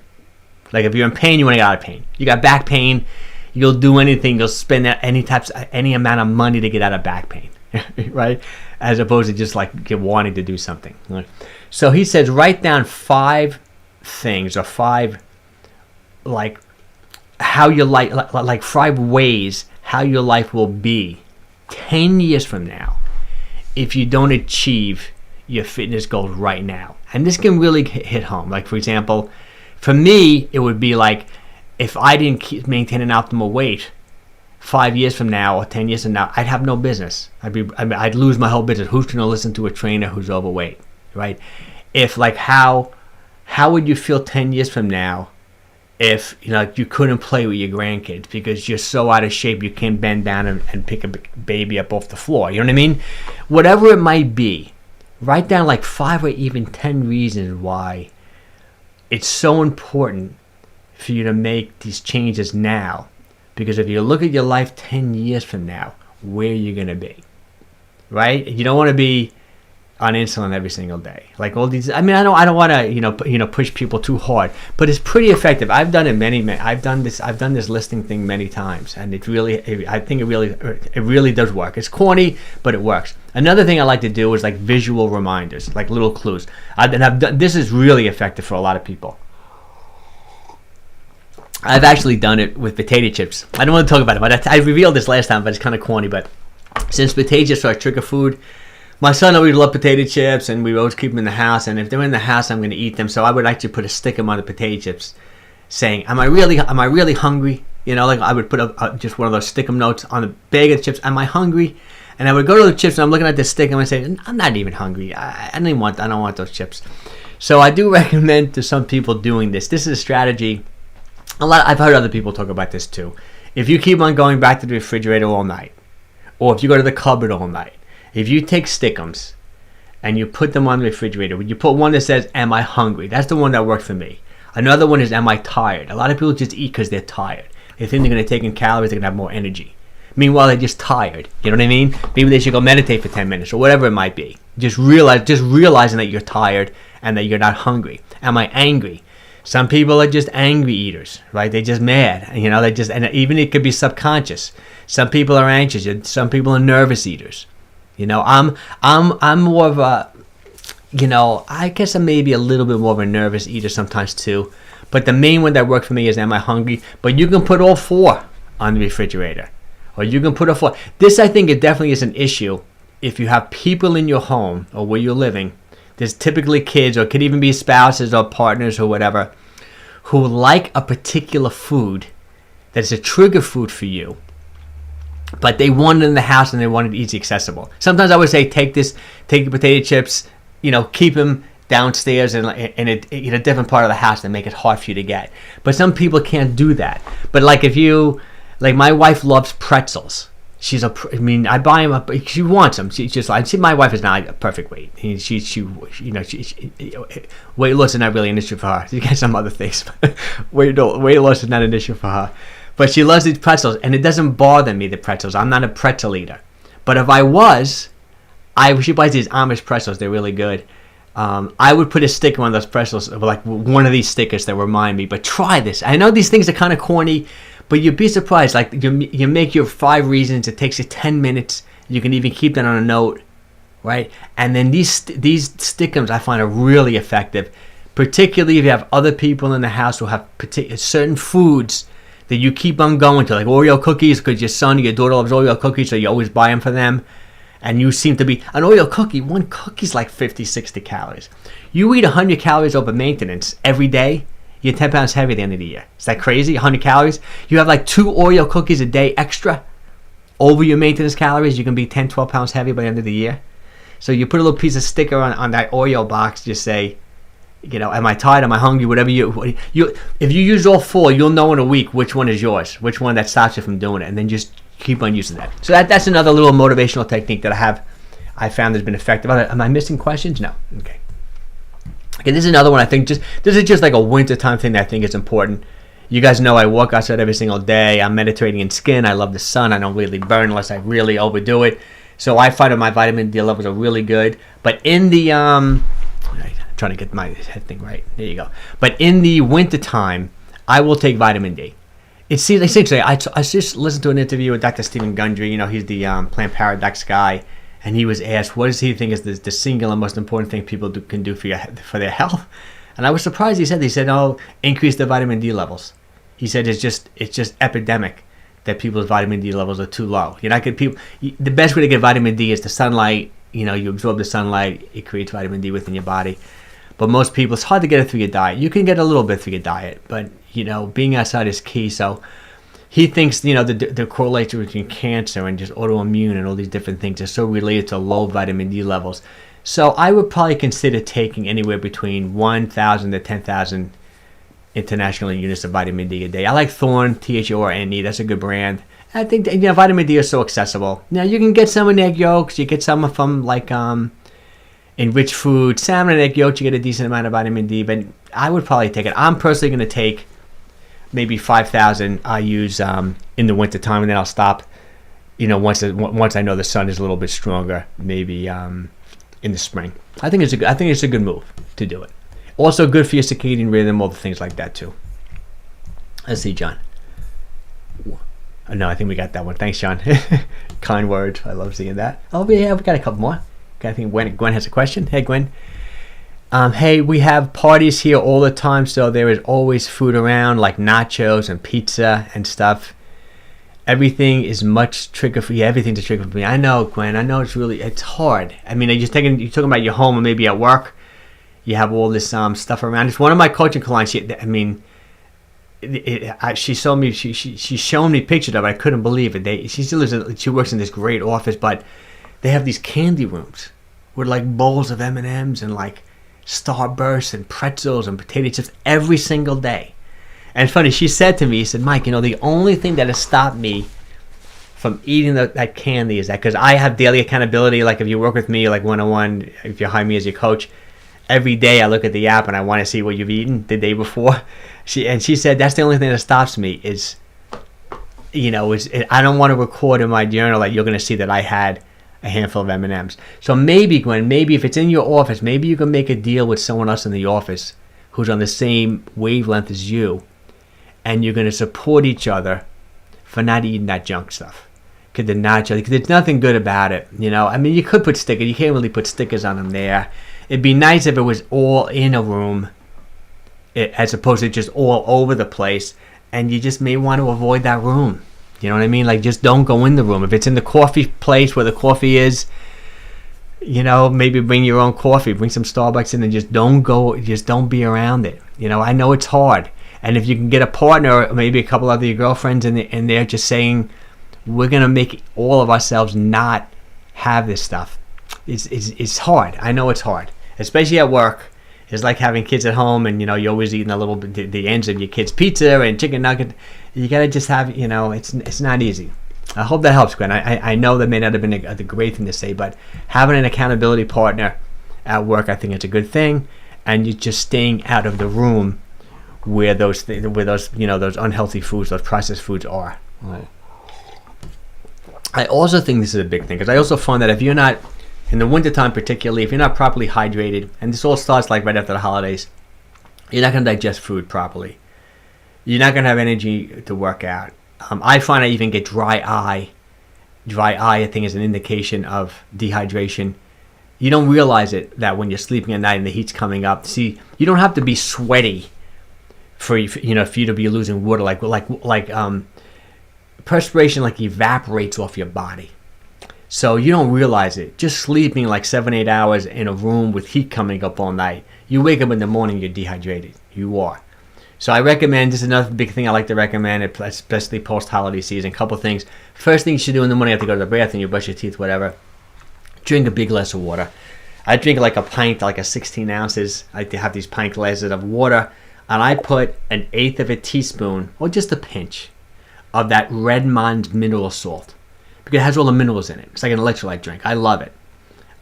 Speaker 1: If you're in pain, you want to get out of pain. You got back pain, you'll do anything. You'll spend any amount of money to get out of back pain, right? As opposed to just wanting to do something. Right? So he says, write down 5 things, or 5 how your life, 5 ways how your life will be 10 years from now if you don't achieve your fitness goals right now. And this can really hit home. For example, For me, it would be like if I didn't maintain an optimal weight 5 years from now or 10 years from now, I'd have no business. I'd lose my whole business. Who's going to listen to a trainer who's overweight, right? If like how would you feel 10 years from now if you couldn't play with your grandkids because you're so out of shape you can't bend down and pick a baby up off the floor? You know what I mean? Whatever it might be, write down like 5 or even 10 reasons why it's so important for you to make these changes now. Because if you look at your life 10 years from now, where are you going to be? Right? You don't want to be on insulin every single day. Like all these, I don't want to, push people too hard, but it's pretty effective. I've done it I've done this listing thing many times, and I think it really does work. It's corny, but it works. Another thing I like to do is like visual reminders, like little clues. This is really effective for a lot of people. I've actually done it with potato chips. I don't want to talk about it, but I revealed this last time, but it's kind of corny. But since potato chips are a trigger food, my son always loved potato chips, and we always keep them in the house. And if they're in the house, I'm going to eat them. So I would actually put a sticker on the potato chips saying, "Am I really hungry?" Like I would put just one of those stick 'em notes on the bag of the chips. Am I hungry? And I would go to the chips, and I'm looking at the stick, and I say, "I'm not even hungry. I don't want those chips." So I do recommend to some people doing this. This is a strategy. I've heard other people talk about this too. If you keep on going back to the refrigerator all night, or if you go to the cupboard all night, if you take stickums and you put them on the refrigerator, you put one that says, "Am I hungry?" That's the one that worked for me. Another one is, "Am I tired?" A lot of people just eat because they're tired. They think they're going to take in calories, they're going to have more energy. Meanwhile, they're just tired. You know what I mean? Maybe they should go meditate for 10 minutes or whatever it might be. Just realizing that you're tired and that you're not hungry. Am I angry? Some people are just angry eaters, right? They're just mad. And even it could be subconscious. Some people are anxious. Some people are nervous eaters. I'm more of a, I guess I'm maybe a little bit more of a nervous eater sometimes too. But the main one that worked for me is, "Am I hungry?" But you can put all 4 on the refrigerator, or you can put all 4. This, I think, it definitely is an issue if you have people in your home or where you're living. There's typically kids, or it could even be spouses or partners or whatever, who like a particular food that's a trigger food for you, but they want it in the house and they want it easy accessible. Sometimes I would say, take the potato chips, keep them downstairs in a different part of the house and make it hard for you to get. But some people can't do that. But like my wife loves pretzels. I buy them up. She wants them. She just like, my wife is not a perfect weight. Weight loss is not really an issue for her. She got some other things. Weight loss is not an issue for her. But she loves these pretzels, and it doesn't bother me, the pretzels. I'm not a pretzel eater. But if I was, she buys these Amish pretzels. They're really good. I would put a sticker on those pretzels, like one of these stickers that remind me. But try this. I know these things are kind of corny, but you'd be surprised. Like you make your 5 reasons. It takes you 10 minutes. You can even keep that on a note, right? And then these stickums I find are really effective, particularly if you have other people in the house who have certain foods that you keep on going to, like Oreo cookies, because your son or your daughter loves Oreo cookies, so you always buy them for them. And you seem to be an Oreo cookie. One cookie's like 50, 60 calories. You eat 100 calories over maintenance every day, you're 10 pounds heavy at the end of the year. Is that crazy? 100 calories? You have like 2 Oreo cookies a day extra over your maintenance calories. You can be 10, 12 pounds heavy by the end of the year. So you put a little piece of sticker on that Oreo box. Just say, am I tired? Am I hungry? Whatever you. If you use all 4, you'll know in a week which one is yours, which one that stops you from doing it, and then just keep on using that. So that's another little motivational technique that I found has been effective. Am I missing questions? No. Okay, this is another one I think this is just like a wintertime thing that I think is important. You guys know I walk outside every single day. I'm meditating in skin. I love the sun. I don't really burn unless I really overdo it. So I find that my vitamin D levels are really good. But in the I'm trying to get my head thing right. There you go. But in the wintertime, I will take vitamin D. It seems essentially. I just listened to an interview with Dr. Stephen Gundry. He's the Plant Paradox guy, and he was asked, "What does he think is the singular most important thing people can do for their health?" And I was surprised. He said, "Oh, increase their vitamin D levels." He said it's just epidemic that people's vitamin D levels are too low. The best way to get vitamin D is the sunlight. You absorb the sunlight, it creates vitamin D within your body. But most people, it's hard to get it through your diet. You can get a little bit through your diet, but being outside is key. So he thinks the correlation between cancer and just autoimmune and all these different things are so related to low vitamin D levels. So I would probably consider taking anywhere between 1,000 to 10,000 international units of vitamin D a day. I like Thorne, Thorne. That's a good brand. I think vitamin D is so accessible. Now you can get some in egg yolks. You get some from like enriched food, salmon and egg yolks. You get a decent amount of vitamin D, but I would probably take it. I'm personally going to take maybe 5,000 I use in the winter time, and then I'll stop. Once I know the sun is a little bit stronger, maybe in the spring. I think it's a good move to do it. Also good for your circadian rhythm, all the things like that too. Let's see, John. No, I think we got that one. Thanks, John. Kind words. I love seeing that. Oh, yeah, we got a couple more. Okay, I think Gwen has a question. Hey, Gwen. Hey, we have parties here all the time, so there is always food around, like nachos and pizza and stuff. Everything is much trigger for you. Everything's a trigger for me. I know, Gwen. I know it's hard. I mean, you're talking about your home or maybe at work. You have all this stuff around. It's one of my coaching clients. She's shown me pictures of it. I couldn't believe it. She works in this great office, but they have these candy rooms with like bowls of M&Ms and like Starbursts and pretzels and potato chips every single day. And it's funny, she said to me, she said, Mike, the only thing that has stopped me from eating that candy is that because I have daily accountability. Like if you work with me, like one-on-one, if you hire me as your coach, every day I look at the app and I want to see what you've eaten the day before. She said that's the only thing that stops me is, I don't want to record in my journal that you're going to see that I had a handful of M&Ms. So maybe, Gwen, if it's in your office, maybe you can make a deal with someone else in the office who's on the same wavelength as you, and you're going to support each other for not eating that junk stuff. Because there's nothing good about it. You could put stickers. You can't really put stickers on them there. It'd be nice if it was all in a room as opposed to just all over the place, and you just may want to avoid that room. You know what I mean? Like, just don't go in the room. If it's in the coffee place where the coffee is, maybe bring your own coffee, bring some Starbucks in, and just don't be around it. I know it's hard. And if you can get a partner, or maybe a couple of your girlfriends in there just saying, we're going to make all of ourselves not have this stuff. It's hard. I know it's hard, especially at work. It's like having kids at home, and you're always eating a little bit the ends of your kids' pizza and chicken nugget. You gotta just have it's not easy. I hope that helps, Gwen. I know that may not have been the great thing to say, but having an accountability partner at work, I think it's a good thing, and you're just staying out of the room where those unhealthy foods, those processed foods are. Right. I also think this is a big thing because I also find that if you're not in the wintertime, particularly, if you're not properly hydrated, and this all starts like right after the holidays, you're not going to digest food properly. You're not going to have energy to work out. I find I even get dry eye. Dry eye, I think, is an indication of dehydration. You don't realize it that when you're sleeping at night and the heat's coming up. See, you don't have to be sweaty for you to be losing water. Like perspiration like evaporates off your body. So you don't realize it. Just sleeping like 7-8 hours in a room with heat coming up all night, you wake up in the morning, you're dehydrated. You are. So I recommend, this is another big thing I like to recommend, especially post-holiday season, a couple things. First thing you should do in the morning after you go to the bathroom, you brush your teeth, whatever, drink a big glass of water. I drink like a pint, like a 16 ounces. I like to have these pint glasses of water, and I put 1/8 of a teaspoon, or just a pinch, of that Redmond mineral salt. Because it has all the minerals in it. It's like an electrolyte drink. I love it.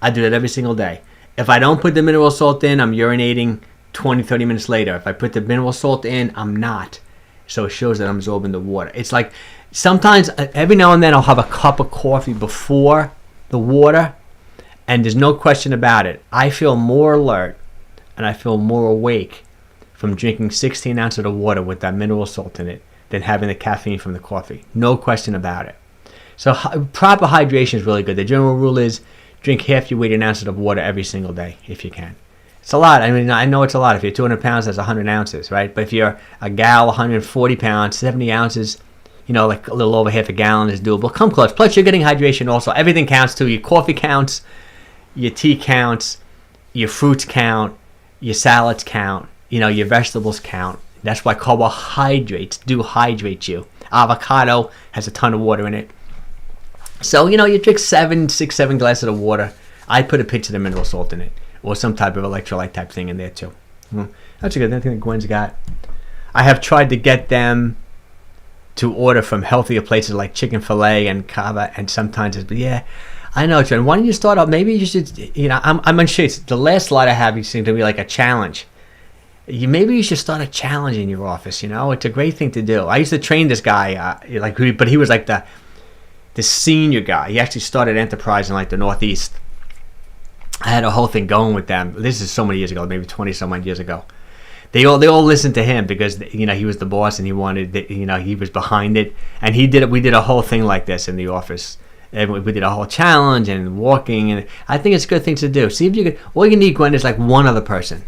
Speaker 1: I do that every single day. If I don't put the mineral salt in, I'm urinating 20-30 minutes later. If I put the mineral salt in, I'm not. So it shows that I'm absorbing the water. It's like sometimes, every now and then, I'll have a cup of coffee before the water, and there's no question about it. I feel more alert and I feel more awake from drinking 16 ounces of water with that mineral salt in it than having the caffeine from the coffee. No question about it. So proper hydration is really good. The general rule is drink half your weight in ounces of water every single day if you can. It's a lot. I mean, I know it's a lot. If you're 200 pounds, that's 100 ounces, right? But if you're a gal, 140 pounds, 70 ounces, like a little over half a gallon is doable. Come close. Plus, you're getting hydration also. Everything counts too. Your coffee counts, your tea counts, your fruits count, your salads count, your vegetables count. That's why carbohydrates do hydrate you. Avocado has a ton of water in it. So, you drink 6, 7 glasses of water. I put a pinch of the mineral salt in it, or some type of electrolyte type thing in there too. That's a good thing that Gwen's got. I have tried to get them to order from healthier places like chicken fillet and kava, and sometimes it's, yeah, I know, John. Why don't you start out? Maybe you should, I'm unsure. The last slide I have, you seem to be like a challenge. Maybe you should start a challenge in your office. It's a great thing to do. I used to train this guy, but he was like the senior guy. He actually started Enterprise in like the Northeast. I had a whole thing going with them. This is so many years ago, maybe 20-some odd years ago. They all listened to him because he was the boss and he wanted he was behind it, and we did a whole thing like this in the office, and we did a whole challenge and walking, and I think it's a good thing to do. See if you could. All you need, Gwen, is like one other person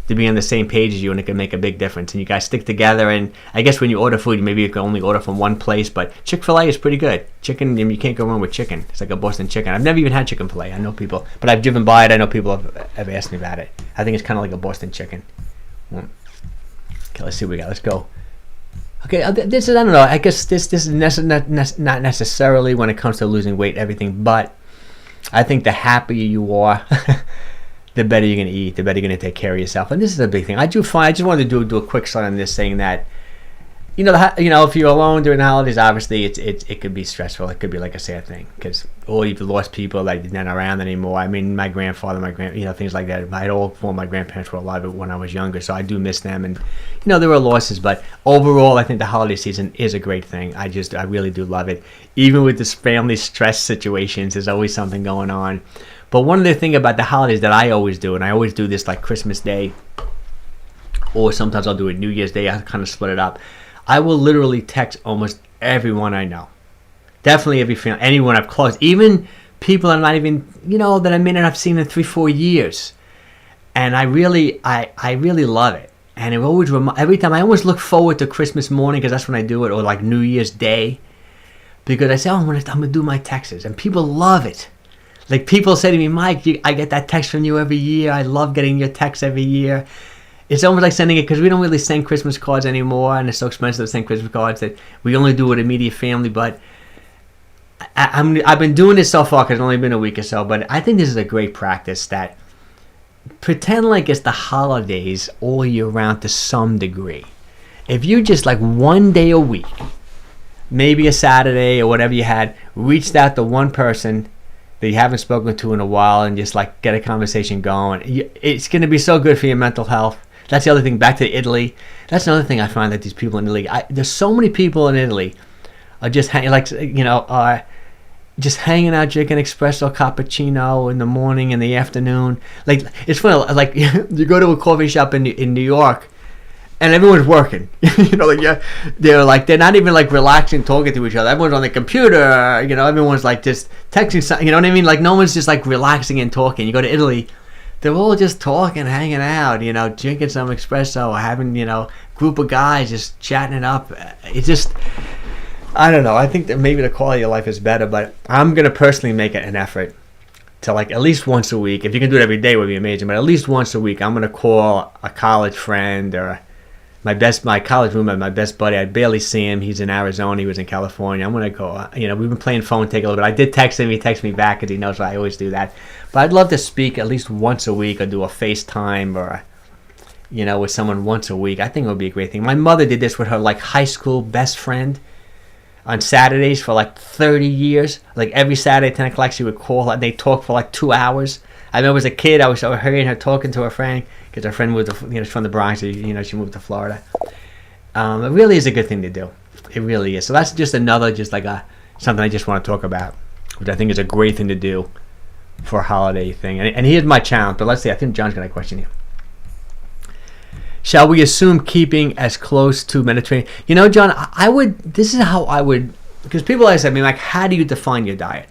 Speaker 1: to be on the same page as you, and it can make a big difference. And you guys stick together, and I guess when you order food, maybe you can only order from one place, but Chick-fil-A is pretty good. Chicken, you can't go wrong with chicken. It's like a Boston chicken. I've never even had Chicken-fil-A. I know people, but I've driven by it. I know people have asked me about it. I think it's kind of like a Boston chicken. Okay, let's see what we got. Let's go. Okay, this is, I don't know. I guess this is not necessarily when it comes to losing weight, everything, but I think the happier you are, the better you're going to eat, the better you're going to take care of yourself. And this is a big thing. I just wanted to do a quick slide on this, saying that, if you're alone during the holidays, obviously it could be stressful. It could be like a sad thing because you've lost people that you're not around anymore. I mean, my grandfather, things like that. My grandparents were alive when I was younger, so I do miss them. And there were losses, but overall, I think the holiday season is a great thing. I really do love it. Even with this family stress situations, there's always something going on. But one of the things about the holidays that I always do, and I always do this like Christmas Day, or sometimes I'll do it New Year's Day. I kind of split it up. I will literally text almost everyone I know. Definitely every family, anyone I've close, even people I'm not even, that I may not have seen in 3-4 years. And I really love it. And it always every time I always look forward to Christmas morning because that's when I do it, or like New Year's Day, because I say, I'm gonna do my texts, and people love it. Like people say to me, Mike, I get that text from you every year. I love getting your text every year. It's almost like sending it, because we don't really send Christmas cards anymore, and it's so expensive to send Christmas cards that we only do it with immediate family. But I've been doing this so far because it's only been a week or so, but I think this is a great practice, that pretend like it's the holidays all year round to some degree. If you just like one day a week, maybe a Saturday or whatever you had, reached out to one person that you haven't spoken to in a while and just like get a conversation going, it's going to be so good for your mental health. That's the other thing. Back to Italy. That's another thing I find that these people in Italy, there's so many people in Italy are just just hanging out, drinking espresso cappuccino in the morning, in the afternoon. Like, it's funny, like you go to a coffee shop in New York and everyone's working. They're not even like relaxing, talking to each other. Everyone's on the computer, everyone's like just texting something, you know what I mean? Like no one's just like relaxing and talking. You go to Italy, they're all just talking, hanging out, drinking some espresso, having, group of guys just chatting it up. It's just, I don't know. I think that maybe the quality of life is better, but I'm going to personally make it an effort to like at least once a week. If you can do it every day, it would be amazing, but at least once a week, I'm going to call a college friend or my college roommate, my best buddy. I barely see him. He's in Arizona. He was in California. I'm going to go, we've been playing phone tag a little bit. I did text him. He texted me back because he knows I always do that. But I'd love to speak at least once a week or do a FaceTime or, with someone once a week. I think it would be a great thing. My mother did this with her like high school best friend on Saturdays for like 30 years. Like every Saturday, 10 o'clock, she would call her and they talked for like 2 hours. I remember as a kid, I was hearing her talking to her friend, because her friend moved she's from the Bronx, she moved to Florida. It really is a good thing to do. It really is. So that's just another, something I just want to talk about, which I think is a great thing to do for a holiday thing. And here's my challenge, but let's see, I think John's got a question here. Shall we assume keeping as close to Mediterranean? John, this is how I would, because people always ask me, like, how do you define your diet?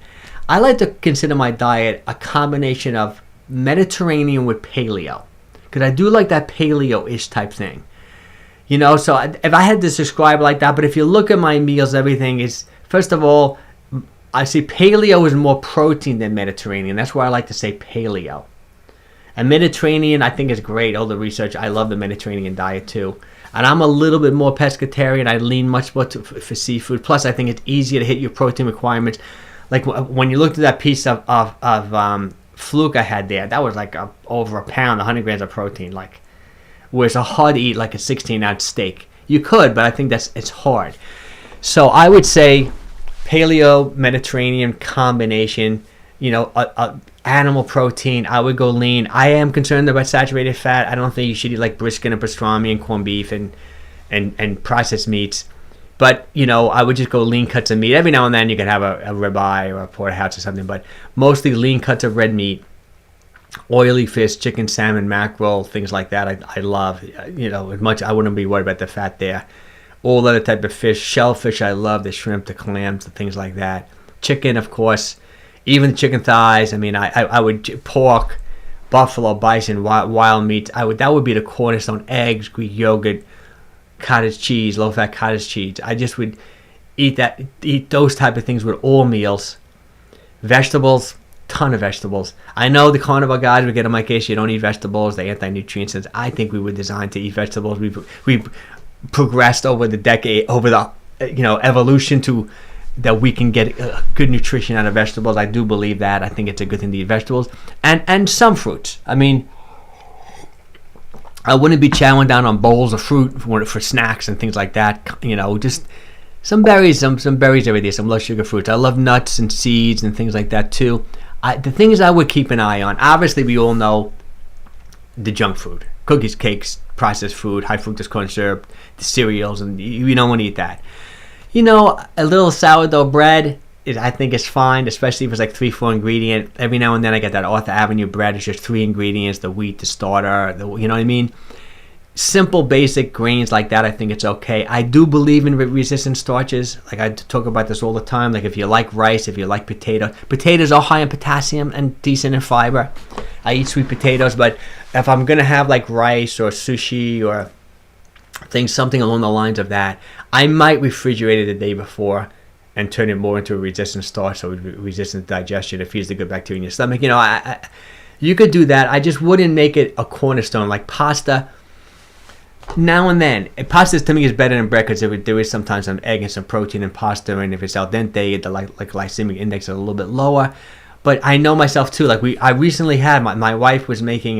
Speaker 1: I like to consider my diet a combination of Mediterranean with paleo, because I do like that paleo-ish type thing. So if I had to describe it like that, but if you look at my meals, everything is, first of all, I see paleo is more protein than Mediterranean. That's why I like to say paleo. And Mediterranean, I think, is great. All the research, I love the Mediterranean diet too. And I'm a little bit more pescatarian. I lean much more for seafood. Plus, I think it's easier to hit your protein requirements. Like when you looked at that piece of fluke I had there, that was like over a pound, 100 grams of protein. Like, whereas it's hard to eat like a 16-ounce steak. You could, but I think it's hard. So I would say paleo Mediterranean combination. You know, animal protein. I would go lean. I am concerned about saturated fat. I don't think you should eat like brisket and pastrami and corned beef and processed meats. But, you know, I would just go lean cuts of meat. Every now and then you could have a ribeye or a porterhouse or something, but mostly lean cuts of red meat, oily fish, chicken, salmon, mackerel, things like that. I love, you know, as much. I wouldn't be worried about the fat there. All other type of fish, shellfish I love, the shrimp, the clams, the things like that. Chicken, of course. Even chicken thighs. I mean, I would pork, buffalo, bison, wild meats. That would be the cornerstone. Eggs, Greek yogurt, cottage cheese, low-fat cottage cheese. I just would eat those type of things with all meals. Vegetables, ton of vegetables. I know the carnivore guys would get on my case. You don't eat vegetables. They're anti-nutrients. I think we were designed to eat vegetables. We've progressed over the decade, over the evolution to. That we can get good nutrition out of vegetables. I do believe that. I think it's a good thing to eat vegetables and some fruits. I mean, I wouldn't be chowing down on bowls of fruit for snacks and things like that. You know, just some berries, some berries every day, some low sugar fruits. I love nuts and seeds and things like that too. The things I would keep an eye on. Obviously, we all know the junk food, cookies, cakes, processed food, high fructose corn syrup, the cereals, and you don't want to eat that. You know, a little sourdough bread, I think is fine, especially if it's like 3-4 ingredient. Every now and then I get that Arthur Avenue bread. It's just 3 ingredients, the wheat, the starter, you know what I mean? Simple, basic grains like that, I think it's okay. I do believe in resistant starches. Like I talk about this all the time. Like if you like rice, if you like potatoes are high in potassium and decent in fiber. I eat sweet potatoes, but if I'm going to have like rice or sushi or something along the lines of that, I might refrigerate it the day before and turn it more into a resistant starch, so resistant digestion. It feeds the good bacteria in your stomach. You know, you could do that. I just wouldn't make it a cornerstone like pasta. Now and then, pasta to me is better than bread because there is sometimes some egg and some protein in pasta, and if it's al dente, the like glycemic index is a little bit lower. But I know myself too. Like I recently had my wife was making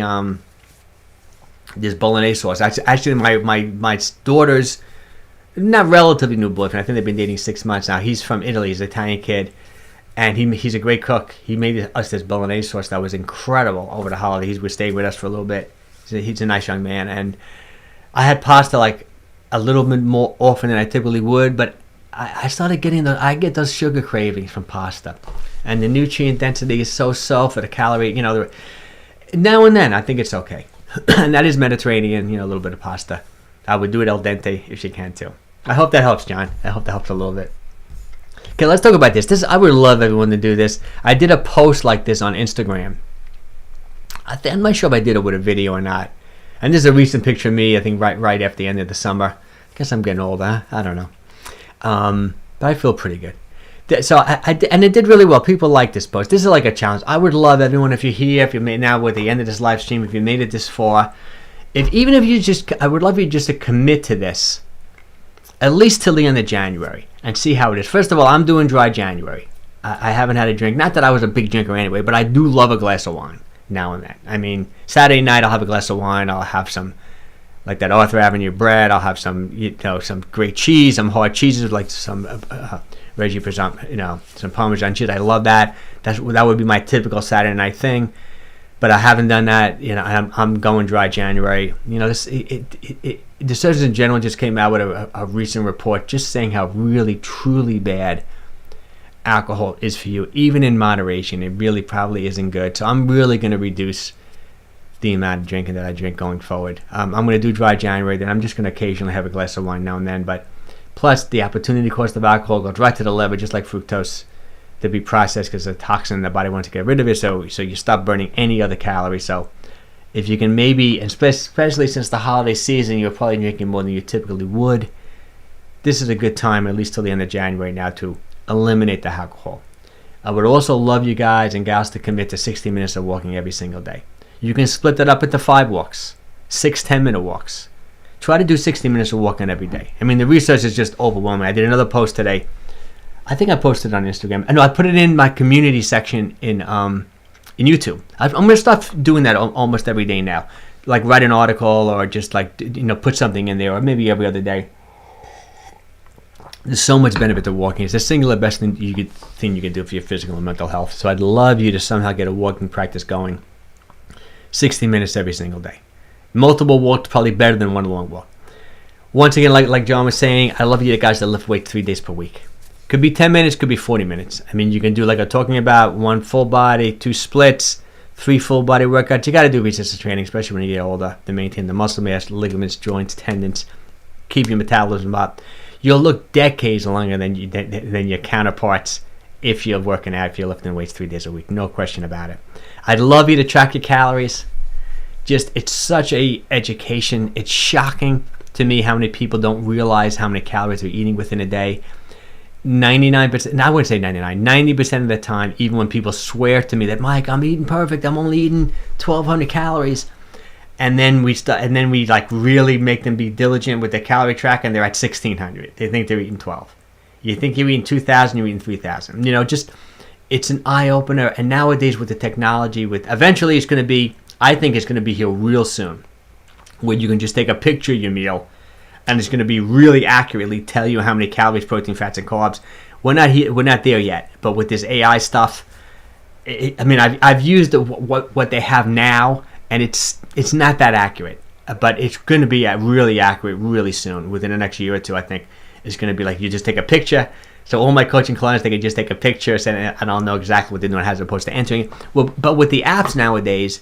Speaker 1: this bolognese sauce. Actually, my daughter's not relatively new boyfriend. I think they've been dating 6 months now. He's from Italy. He's an Italian kid, and he's a great cook. He made us this bolognese sauce that was incredible over the holidays. He stayed with us for a little bit. He's a nice young man, and I had pasta like a little bit more often than I typically would, but I started getting I get those sugar cravings from pasta, and the nutrient density is so for the calorie. You know, now and then I think it's okay. And that is Mediterranean, you know, a little bit of pasta. I would do it al dente if you can too. I hope that helps, John. I hope that helps a little bit. Okay, let's talk about this. I would love everyone to do this. I did a post like this on Instagram. I'm not sure if I did it with a video or not. And this is a recent picture of me, I think right after the end of the summer. I guess I'm getting older. I don't know. But I feel pretty good. So and it did really well. People like this post. This is like a challenge. I would love everyone, if you're here, if you made now with the end of this live stream, if you made it this far, even if you I would love you just to commit to this, at least till the end of January, and see how it is. First of all, I'm doing dry January. I haven't had a drink. Not that I was a big drinker anyway, but I do love a glass of wine now and then. I mean, Saturday night I'll have a glass of wine. I'll have some, like that Arthur Avenue bread. I'll have some, some great cheese, some hard cheeses, like some Reggie Parmesan, some Parmesan cheese. I love that. That would be my typical Saturday night thing. But I haven't done that. I'm going dry January. The Surgeon General just came out with a recent report just saying how really, truly bad alcohol is for you, even in moderation. It really probably isn't good. So I'm really going to reduce the amount of drinking that I drink going forward. I'm going to do dry January. Then I'm just going to occasionally have a glass of wine now and then. But plus, the opportunity cost of alcohol goes right to the liver, just like fructose, to be processed because the toxin the body wants to get rid of it. So you stop burning any other calories. So if you can maybe, especially since the holiday season, you're probably drinking more than you typically would. This is a good time, at least till the end of January now, to eliminate the alcohol. I would also love you guys and gals to commit to 60 minutes of walking every single day. You can split that up into 5 walks, 6 10-minute walks. Try to do 60 minutes of walking every day. I mean, the research is just overwhelming. I did another post today. I think I posted it on Instagram. No, I put it in my community section in YouTube. I'm going to start doing that almost every day now. Like write an article or just like, put something in there, or maybe every other day. There's so much benefit to walking. It's the singular best thing you can do for your physical and mental health. So I'd love you to somehow get a walking practice going. 60 minutes every single day. Multiple walks, probably better than one long walk. Once again, like John was saying, I love you guys that lift weight 3 days per week. Could be 10 minutes, could be 40 minutes. I mean, you can do like I'm talking about, 1 full body, 2 splits, 3 full body workouts. You got to do resistance training, especially when you get older, to maintain the muscle mass, ligaments, joints, tendons, keep your metabolism up. You'll look decades longer than your counterparts if you're working out, if you're lifting weights 3 days a week. No question about it. I'd love you to track your calories. It's such a education. It's shocking to me how many people don't realize how many calories they're eating within a day. 99%, I wouldn't say 99, 90% of the time, even when people swear to me that, Mike, I'm eating perfect, I'm only eating 1,200 calories, and then we like really make them be diligent with their calorie track, and they're at 1,600. They think they're eating 12. You think you're eating 2,000, you're eating 3,000. It's an eye opener. And nowadays with the technology, eventually it's going to be, I think it's going to be here real soon, where you can just take a picture of your meal, and it's going to be really accurately tell you how many calories, protein, fats, and carbs. We're not there yet, but with this AI stuff, I've used what they have now, and it's not that accurate, but it's going to be really accurate really soon. Within the next year or two, I think it's going to be like you just take a picture. So all my coaching clients, they can just take a picture, and I'll know exactly what they're doing as opposed to entering it. Well, but with the apps nowadays,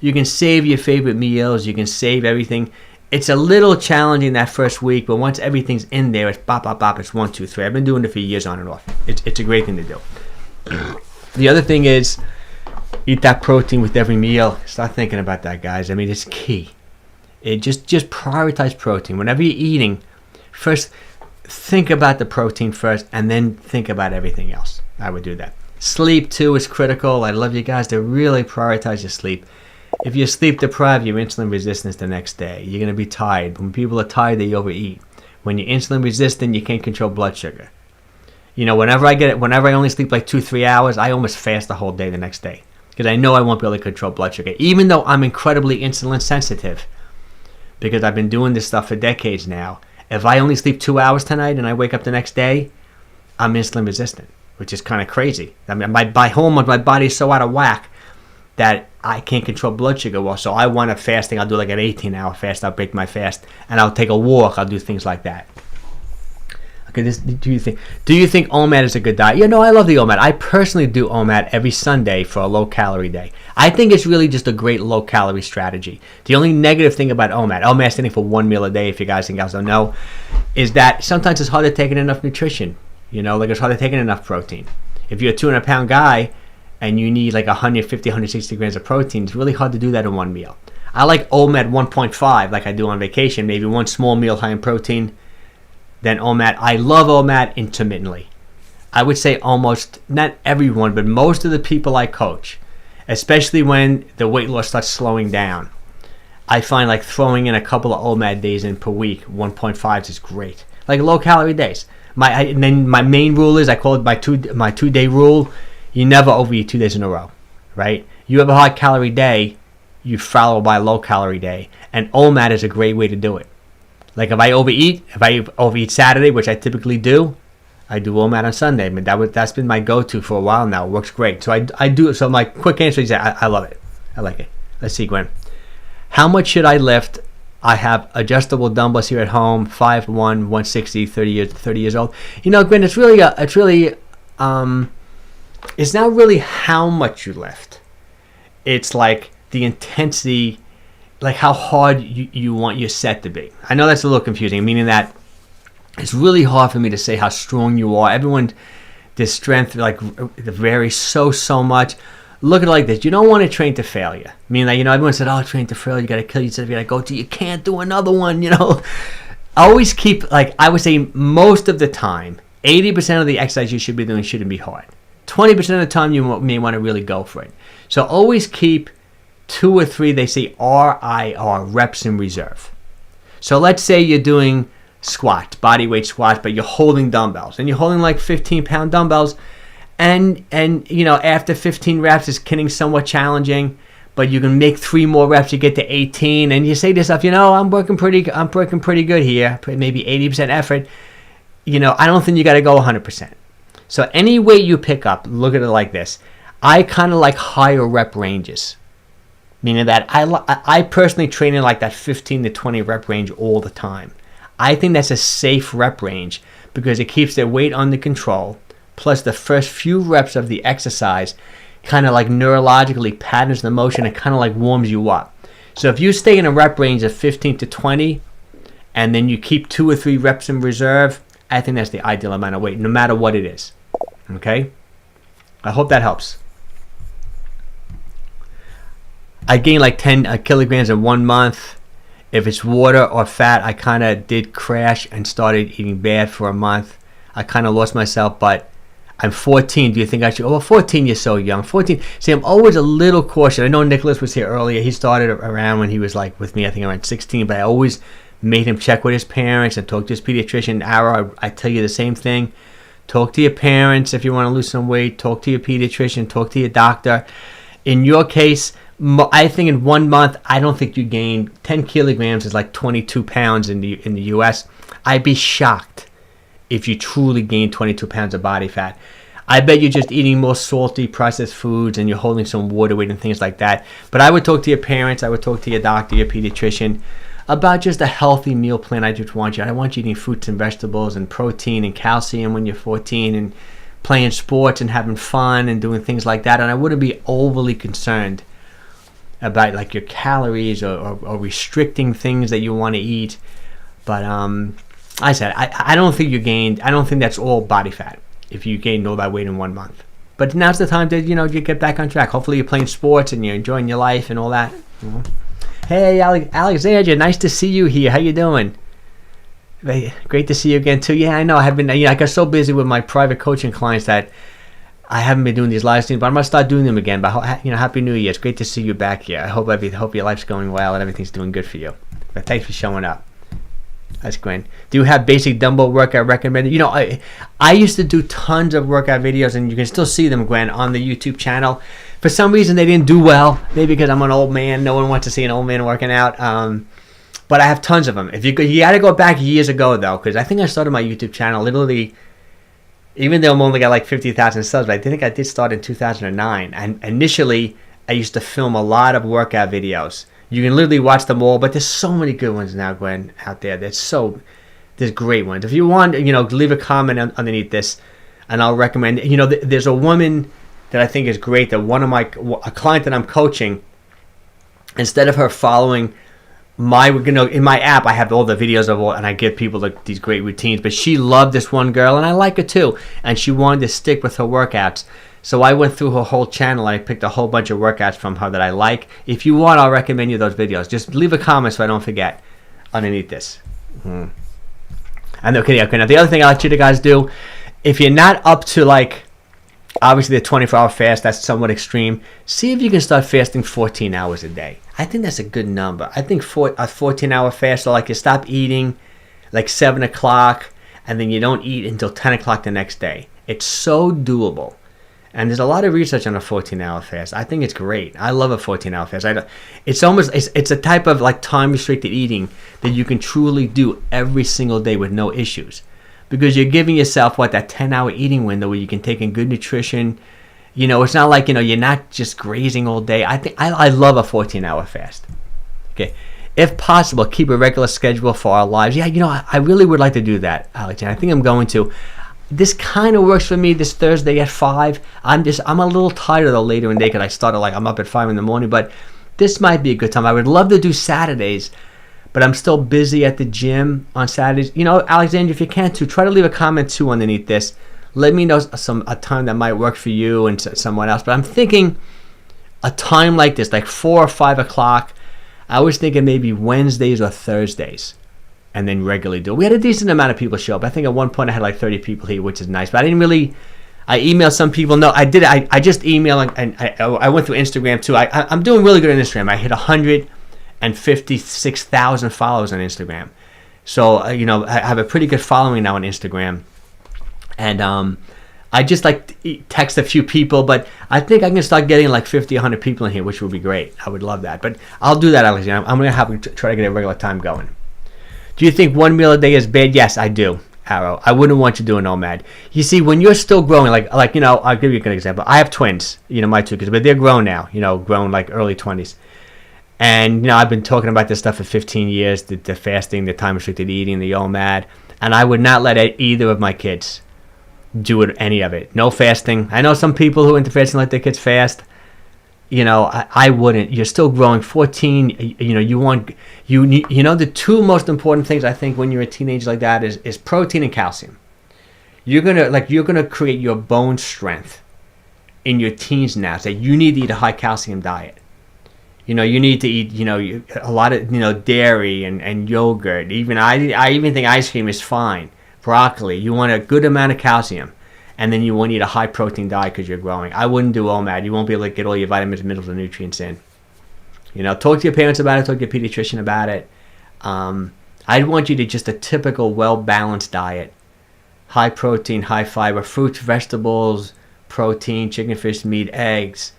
Speaker 1: you can save your favorite meals. You can save everything. It's a little challenging that first week, but once everything's in there, it's bop, bop, bop. It's 1, 2, 3. I've been doing it for years on and off. It's a great thing to do. The other thing is, eat that protein with every meal. Start thinking about that, guys. I mean, it's key. Just prioritize protein. Whenever you're eating, first think about the protein first, and then think about everything else. I would do that. Sleep, too, is critical. I love you guys to really prioritize your sleep. If you're sleep deprived, you're insulin resistant the next day. You're going to be tired. When people are tired, they overeat. When you're insulin resistant, you can't control blood sugar. Whenever I only sleep like 2-3 hours, I almost fast the whole day the next day, because I know I won't be able to control blood sugar, even though I'm incredibly insulin sensitive, because I've been doing this stuff for decades now. If I only sleep 2 hours tonight and I wake up the next day, I'm insulin resistant, which is kind of crazy. I mean, my hormones, my body's so out of whack that I can't control blood sugar well. So I want a fasting. I'll do like an 18-hour fast. I'll break my fast, and I'll take a walk. I'll do things like that. Okay, do you think OMAD is a good diet? I love the OMAD. I personally do OMAD every Sunday for a low-calorie day. I think it's really just a great low-calorie strategy. The only negative thing about OMAD standing for 1 meal a day, if you guys and gals don't know, is that sometimes it's hard to take in enough nutrition. Like it's hard to take in enough protein. If you're a 200-pound guy and you need like 150, 160 grams of protein, it's really hard to do that in one meal. I like OMAD 1.5 like I do on vacation, maybe one small meal high in protein, then OMAD. I love OMAD intermittently. I would say almost, not everyone, but most of the people I coach, especially when the weight loss starts slowing down, I find like throwing in a couple of OMAD days in per week, 1.5s is great. Like low calorie days. And then my main rule is, I call it my 2-day rule. You never overeat 2 days in a row, right? You have a high calorie day, you follow by a low calorie day. And OMAD is a great way to do it. Like if I overeat Saturday, which I typically do, I do OMAD on Sunday. I mean, that's been my go-to for a while now. It works great. So I do it. So my quick answer is I love it. I like it. Let's see, Gwen. How much should I lift? I have adjustable dumbbells here at home, 5'1", 160, 30 years old. Gwen, it's not really how much you lift. It's like the intensity, like how hard you want your set to be. I know that's a little confusing, meaning that it's really hard for me to say how strong you are. Their strength like varies so much. Look at it like this. You don't want to train to failure. Meaning that, everyone said, train to failure. You got to kill yourself. You got to go to, you can't do another one, Always keep, like I would say most of the time, 80% of the exercise you should be doing shouldn't be hard. 20% of the time you may want to really go for it. So always keep 2 or 3, they say RIR, reps in reserve. So let's say you're doing squats, body weight squats, but you're holding dumbbells, and you're holding like 15-pound dumbbells, and you know, after 15 reps, it's getting somewhat challenging, but you can make 3 more reps, you get to 18, and you say to yourself, you know, I'm working pretty good here, maybe 80% effort. You know, I don't think you got to go 100%. So any weight you pick up, look at it like this. I kind of like higher rep ranges, meaning that I personally train in like that 15 to 20 rep range all the time. I think that's a safe rep range because it keeps their weight under control, plus the first few reps of the exercise kind of like neurologically patterns the motion and kind of like warms you up. So if you stay in a rep range of 15 to 20 and then you keep 2 or 3 reps in reserve, I think that's the ideal amount of weight, no matter what it is. Okay? I hope that helps. I gained like 10 kilograms in 1 month. If it's water or fat, I kind of did crash and started eating bad for a month. I kind of lost myself, but I'm 14. Do you think I should? Oh, 14, you're so young. 14. See, I'm always a little cautious. I know Nicholas was here earlier. He started around when he was like with me, I think around 16, but I always made him check with his parents and talk to his pediatrician. Ara, I tell you the same thing. Talk to your parents if you want to lose some weight. Talk to your pediatrician. Talk to your doctor. In your case, I think in 1 month, I don't think you gained 10 kilograms is like 22 pounds in the U.S. I'd be shocked if you truly gained 22 pounds of body fat. I bet you're just eating more salty, processed foods and you're holding some water weight and things like that. But I would talk to your parents. I would talk to your doctor, your pediatrician about just a healthy meal plan. I want you eating fruits and vegetables and protein and calcium when you're 14 and playing sports and having fun and doing things like that. And I wouldn't be overly concerned about like your calories or restricting things that you want to eat. But I said, I don't think you gained, I don't think that's all body fat if you gained all that weight in 1 month. But now's the time to, you know, you get back on track. Hopefully you're playing sports and you're enjoying your life and all that. Mm-hmm. Hey, Alexandra, nice to see you here. How you doing? Great to see you again too. Yeah, I know. I got so busy with my private coaching clients that I haven't been doing these live streams, but I'm gonna start doing them again. But you know, Happy New Year! It's great to see you back here. I hope your life's going well and everything's doing good for you. But thanks for showing up. That's great. Do you have basic dumbbell workout recommended? You know, I used to do tons of workout videos, and you can still see them, Gwen, on the YouTube channel. For some reason, they didn't do well. Maybe because I'm an old man. No one wants to see an old man working out. But I have tons of them. If you got to go back years ago though, because I think I started my YouTube channel literally. Even though I'm only got like 50,000 subs, but I think I did start in 2009. And initially, I used to film a lot of workout videos. You can literally watch them all, but there's so many good ones now, Gwen, out there. There's great ones. If you want, you know, leave a comment underneath this, and I'll recommend. You know, there's a woman that I think is great. That a client that I'm coaching, instead of her following in my app, I have all the videos of all, and I give people these great routines. But she loved this one girl, and I like her too. And she wanted to stick with her workouts. So I went through her whole channel, and I picked a whole bunch of workouts from her that I like. If you want, I'll recommend you those videos. Just leave a comment so I don't forget underneath this. Mm-hmm. And okay, now the other thing I like you guys do, if you're not up to like, obviously the 24-hour fast, that's somewhat extreme. See if you can start fasting 14 hours a day. I think that's a good number. I think a 14-hour fast, so like you stop eating like 7 o'clock and then you don't eat until 10 o'clock the next day. It's so doable. And there's a lot of research on a 14-hour fast. I think it's great. I love a 14-hour fast. It's a type of like time-restricted eating that you can truly do every single day with no issues. Because you're giving yourself, that 10-hour eating window where you can take in good nutrition. You know, it's not like, you know, you're not just grazing all day. I love a 14-hour fast. Okay. If possible, keep a regular schedule for our lives. Yeah, you know, I really would like to do that, Alex. And I think I'm going to. This kind of works for me this Thursday at 5. I'm a little tired though later in the day because I started I'm up at 5 in the morning. But this might be a good time. I would love to do Saturdays, but I'm still busy at the gym on Saturdays. You know, Alexandra, if you can too, try to leave a comment too underneath this. Let me know a time that might work for you and someone else. But I'm thinking a time like this, like 4 or 5 o'clock. I was thinking maybe Wednesdays or Thursdays, and then regularly do it. We had a decent amount of people show up. I think at one point I had like 30 people here, which is nice. But I I emailed some people. No, I did. I just emailed, and I went through Instagram too. I'm doing really good on Instagram. I hit 156,000 followers on Instagram. So I have a pretty good following now on Instagram, and I just text a few people, but I think I can start getting like 50, 100 people in here, which would be great. I would love that, but I'll do that, Alexander. I'm gonna have to try to get a regular time going. Do you think one meal a day is bad? Yes, I do, Arrow. I wouldn't want you doing Nomad. You see, when you're still growing, I'll give you a good example. I have twins, my two kids, but they're grown now. Grown like early 20s. And, I've been talking about this stuff for 15 years, the fasting, the time-restricted eating, the OMAD, and I would not let either of my kids do any of it. No fasting. I know some people who are into fasting let their kids fast. I wouldn't. You're still growing. 14, the two most important things I think when you're a teenager like that is protein and calcium. You're gonna create your bone strength in your teens now. So you need to eat a high calcium diet. You need to eat, a lot of, dairy and yogurt. I even think ice cream is fine. Broccoli. You want a good amount of calcium. And then you want to eat a high protein diet because you're growing. I wouldn't do OMAD. You won't be able to get all your vitamins, minerals, and nutrients in. Talk to your parents about it. Talk to your pediatrician about it. I'd want you to just a typical well-balanced diet. High protein, high fiber, fruits, vegetables, protein, chicken, fish, meat, eggs,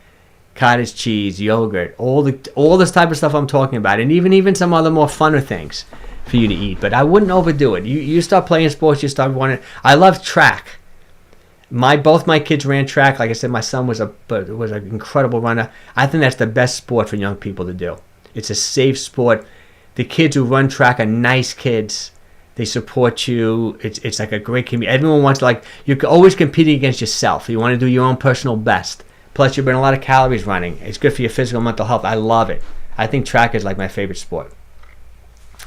Speaker 1: cottage cheese, yogurt, all this type of stuff I'm talking about, and even some other more funner things for you to eat. But I wouldn't overdo it. You start playing sports, you start wanting. I love track. Both my kids ran track. Like I said, my son was an incredible runner. I think that's the best sport for young people to do. It's a safe sport. The kids who run track are nice kids. They support you. It's like a great community. Everyone wants you're always competing against yourself. You want to do your own personal best. Plus, you burn a lot of calories running. It's good for your physical and mental health. I love it. I think track is like my favorite sport.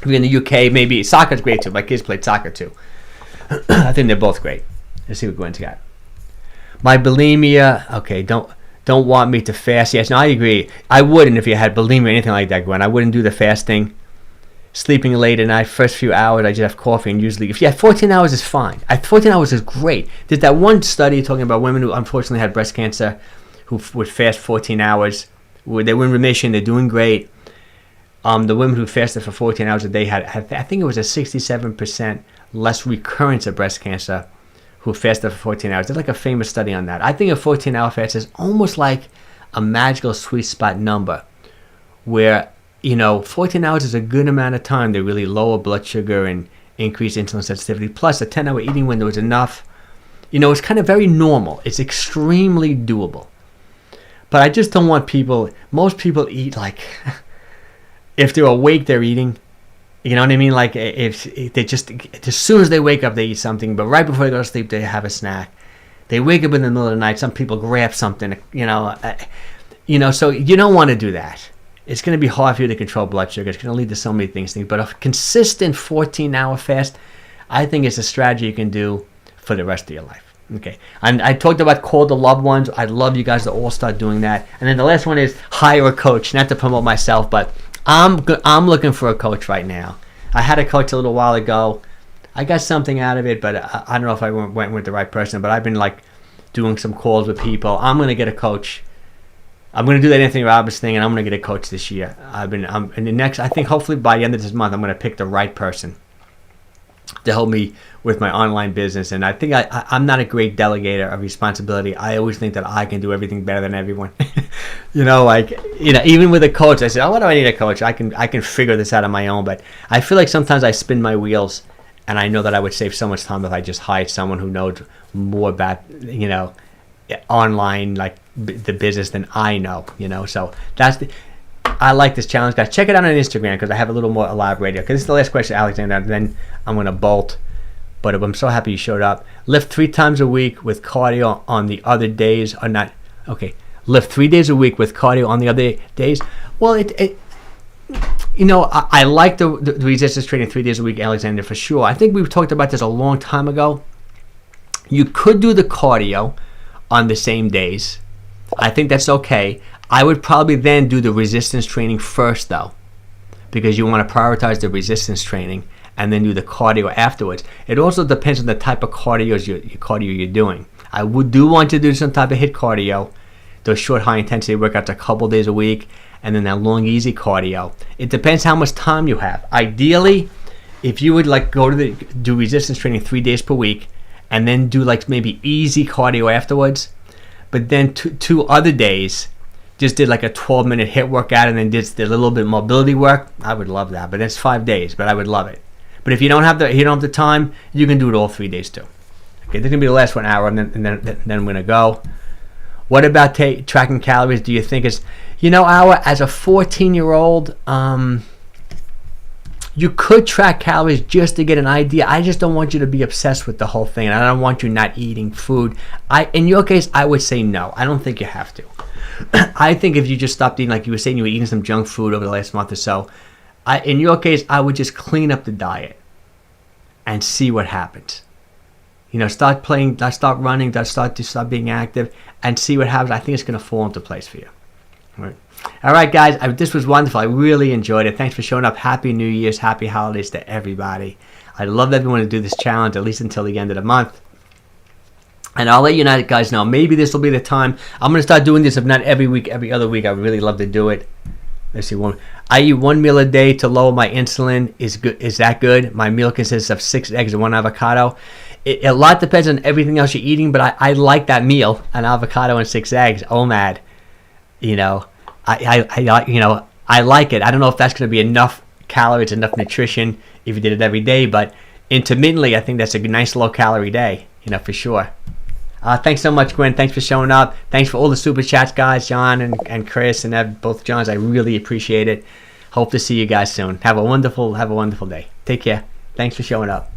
Speaker 1: If you're in the UK, maybe soccer's great too. My kids played soccer too. I think they're both great. Let's see what Gwen's got. My bulimia, okay, don't want me to fast. Yes, no, I agree. I wouldn't if you had bulimia or anything like that, Gwen. I wouldn't do the fasting. Sleeping late at night, first few hours, I just have coffee, and usually, if you have 14 hours is fine. 14 hours is great. There's that one study talking about women who unfortunately had breast cancer who would fast 14 hours. They were in remission, they're doing great. The women who fasted for 14 hours a day had I think it was a 67% less recurrence of breast cancer who fasted for 14 hours. There's like a famous study on that. I think a 14-hour fast is almost like a magical sweet spot number where, 14 hours is a good amount of time to really lower blood sugar and increase insulin sensitivity. Plus, a 10-hour eating window is enough. It's kind of very normal. It's extremely doable. But I just don't want most people eat if they're awake, they're eating. You know what I mean? Like if they just, as soon as they wake up, they eat something. But right before they go to sleep, they have a snack. They wake up in the middle of the night. Some people grab something. So you don't want to do that. It's going to be hard for you to control blood sugar. It's going to lead to so many things. But a consistent 14-hour fast, I think, is a strategy you can do for the rest of your life. Okay. And I talked about call the loved ones. I'd love you guys to all start doing that. And then the last one is hire a coach. Not to promote myself, but I'm looking for a coach right now. I had a coach a little while ago. I got something out of it, but I don't know if I went with the right person. But I've been doing some calls with people. I'm going to get a coach. I'm going to do that Anthony Robbins thing, and I'm going to get a coach this year. I think hopefully by the end of this month, I'm going to pick the right person to help me with my online business. And I think I'm not a great delegator of responsibility. I always think that I can do everything better than everyone. Even with a coach, I said, why do I need a coach? I can figure this out on my own. But I feel like sometimes I spin my wheels, and I know that I would save so much time if I just hired someone who knows more about, online, the business than I know, So I like this challenge, guys. Check it out on Instagram because I have a little more elaborated. Because this is the last question, Alexander. Then I'm going to bolt. But I'm so happy you showed up. Lift 3 times a week with cardio on the other days or not. Okay. Lift 3 days a week with cardio on the other days. Well, I like the resistance training 3 days a week, Alexander, for sure. I think we've talked about this a long time ago. You could do the cardio on the same days. I think that's okay. I would probably then do the resistance training first, though, because you want to prioritize the resistance training and then do the cardio afterwards. It also depends on the type of cardio you're doing. I do want you to do some type of HIIT cardio, those short high intensity workouts a couple days a week, and then that long easy cardio. It depends how much time you have. Ideally, if you would like do resistance training 3 days per week, and then do like maybe easy cardio afterwards, but then two other days just did like a 12-minute HIIT workout and then did a little bit of mobility work, I would love that. But it's 5 days, but I would love it. But if you don't have the time, you can do it all 3 days too. Okay, this is gonna be the last 1 hour, and then I'm gonna go. What about tracking calories? Do you think is, as a 14-year-old, you could track calories just to get an idea. I just don't want you to be obsessed with the whole thing, and I don't want you not eating food. In your case, I would say no. I don't think you have to. I think if you just stopped eating, like you were saying, you were eating some junk food over the last month or so, in your case, I would just clean up the diet and see what happens. Start playing, start running, start being active, and see what happens. I think it's going to fall into place for you. All right, guys, this was wonderful. I really enjoyed it. Thanks for showing up. Happy New Year's, happy holidays to everybody. I'd love everyone to do this challenge at least until the end of the month. And I'll let you guys know. Maybe this will be the time. I'm going to start doing this, if not every week, every other week. I would really love to do it. Let's see. I eat 1 meal a day to lower my insulin. Is that good? My meal consists of 6 eggs and 1 avocado. A lot depends on everything else you're eating, but I like that meal, an avocado and 6 eggs. OMAD. I like it. I don't know if that's going to be enough calories, enough nutrition if you did it every day, but intermittently, I think that's a nice low-calorie day, for sure. Thanks so much, Gwen. Thanks for showing up. Thanks for all the super chats, guys, John and Chris and both Johns. I really appreciate it. Hope to see you guys soon. Have a wonderful day. Take care. Thanks for showing up.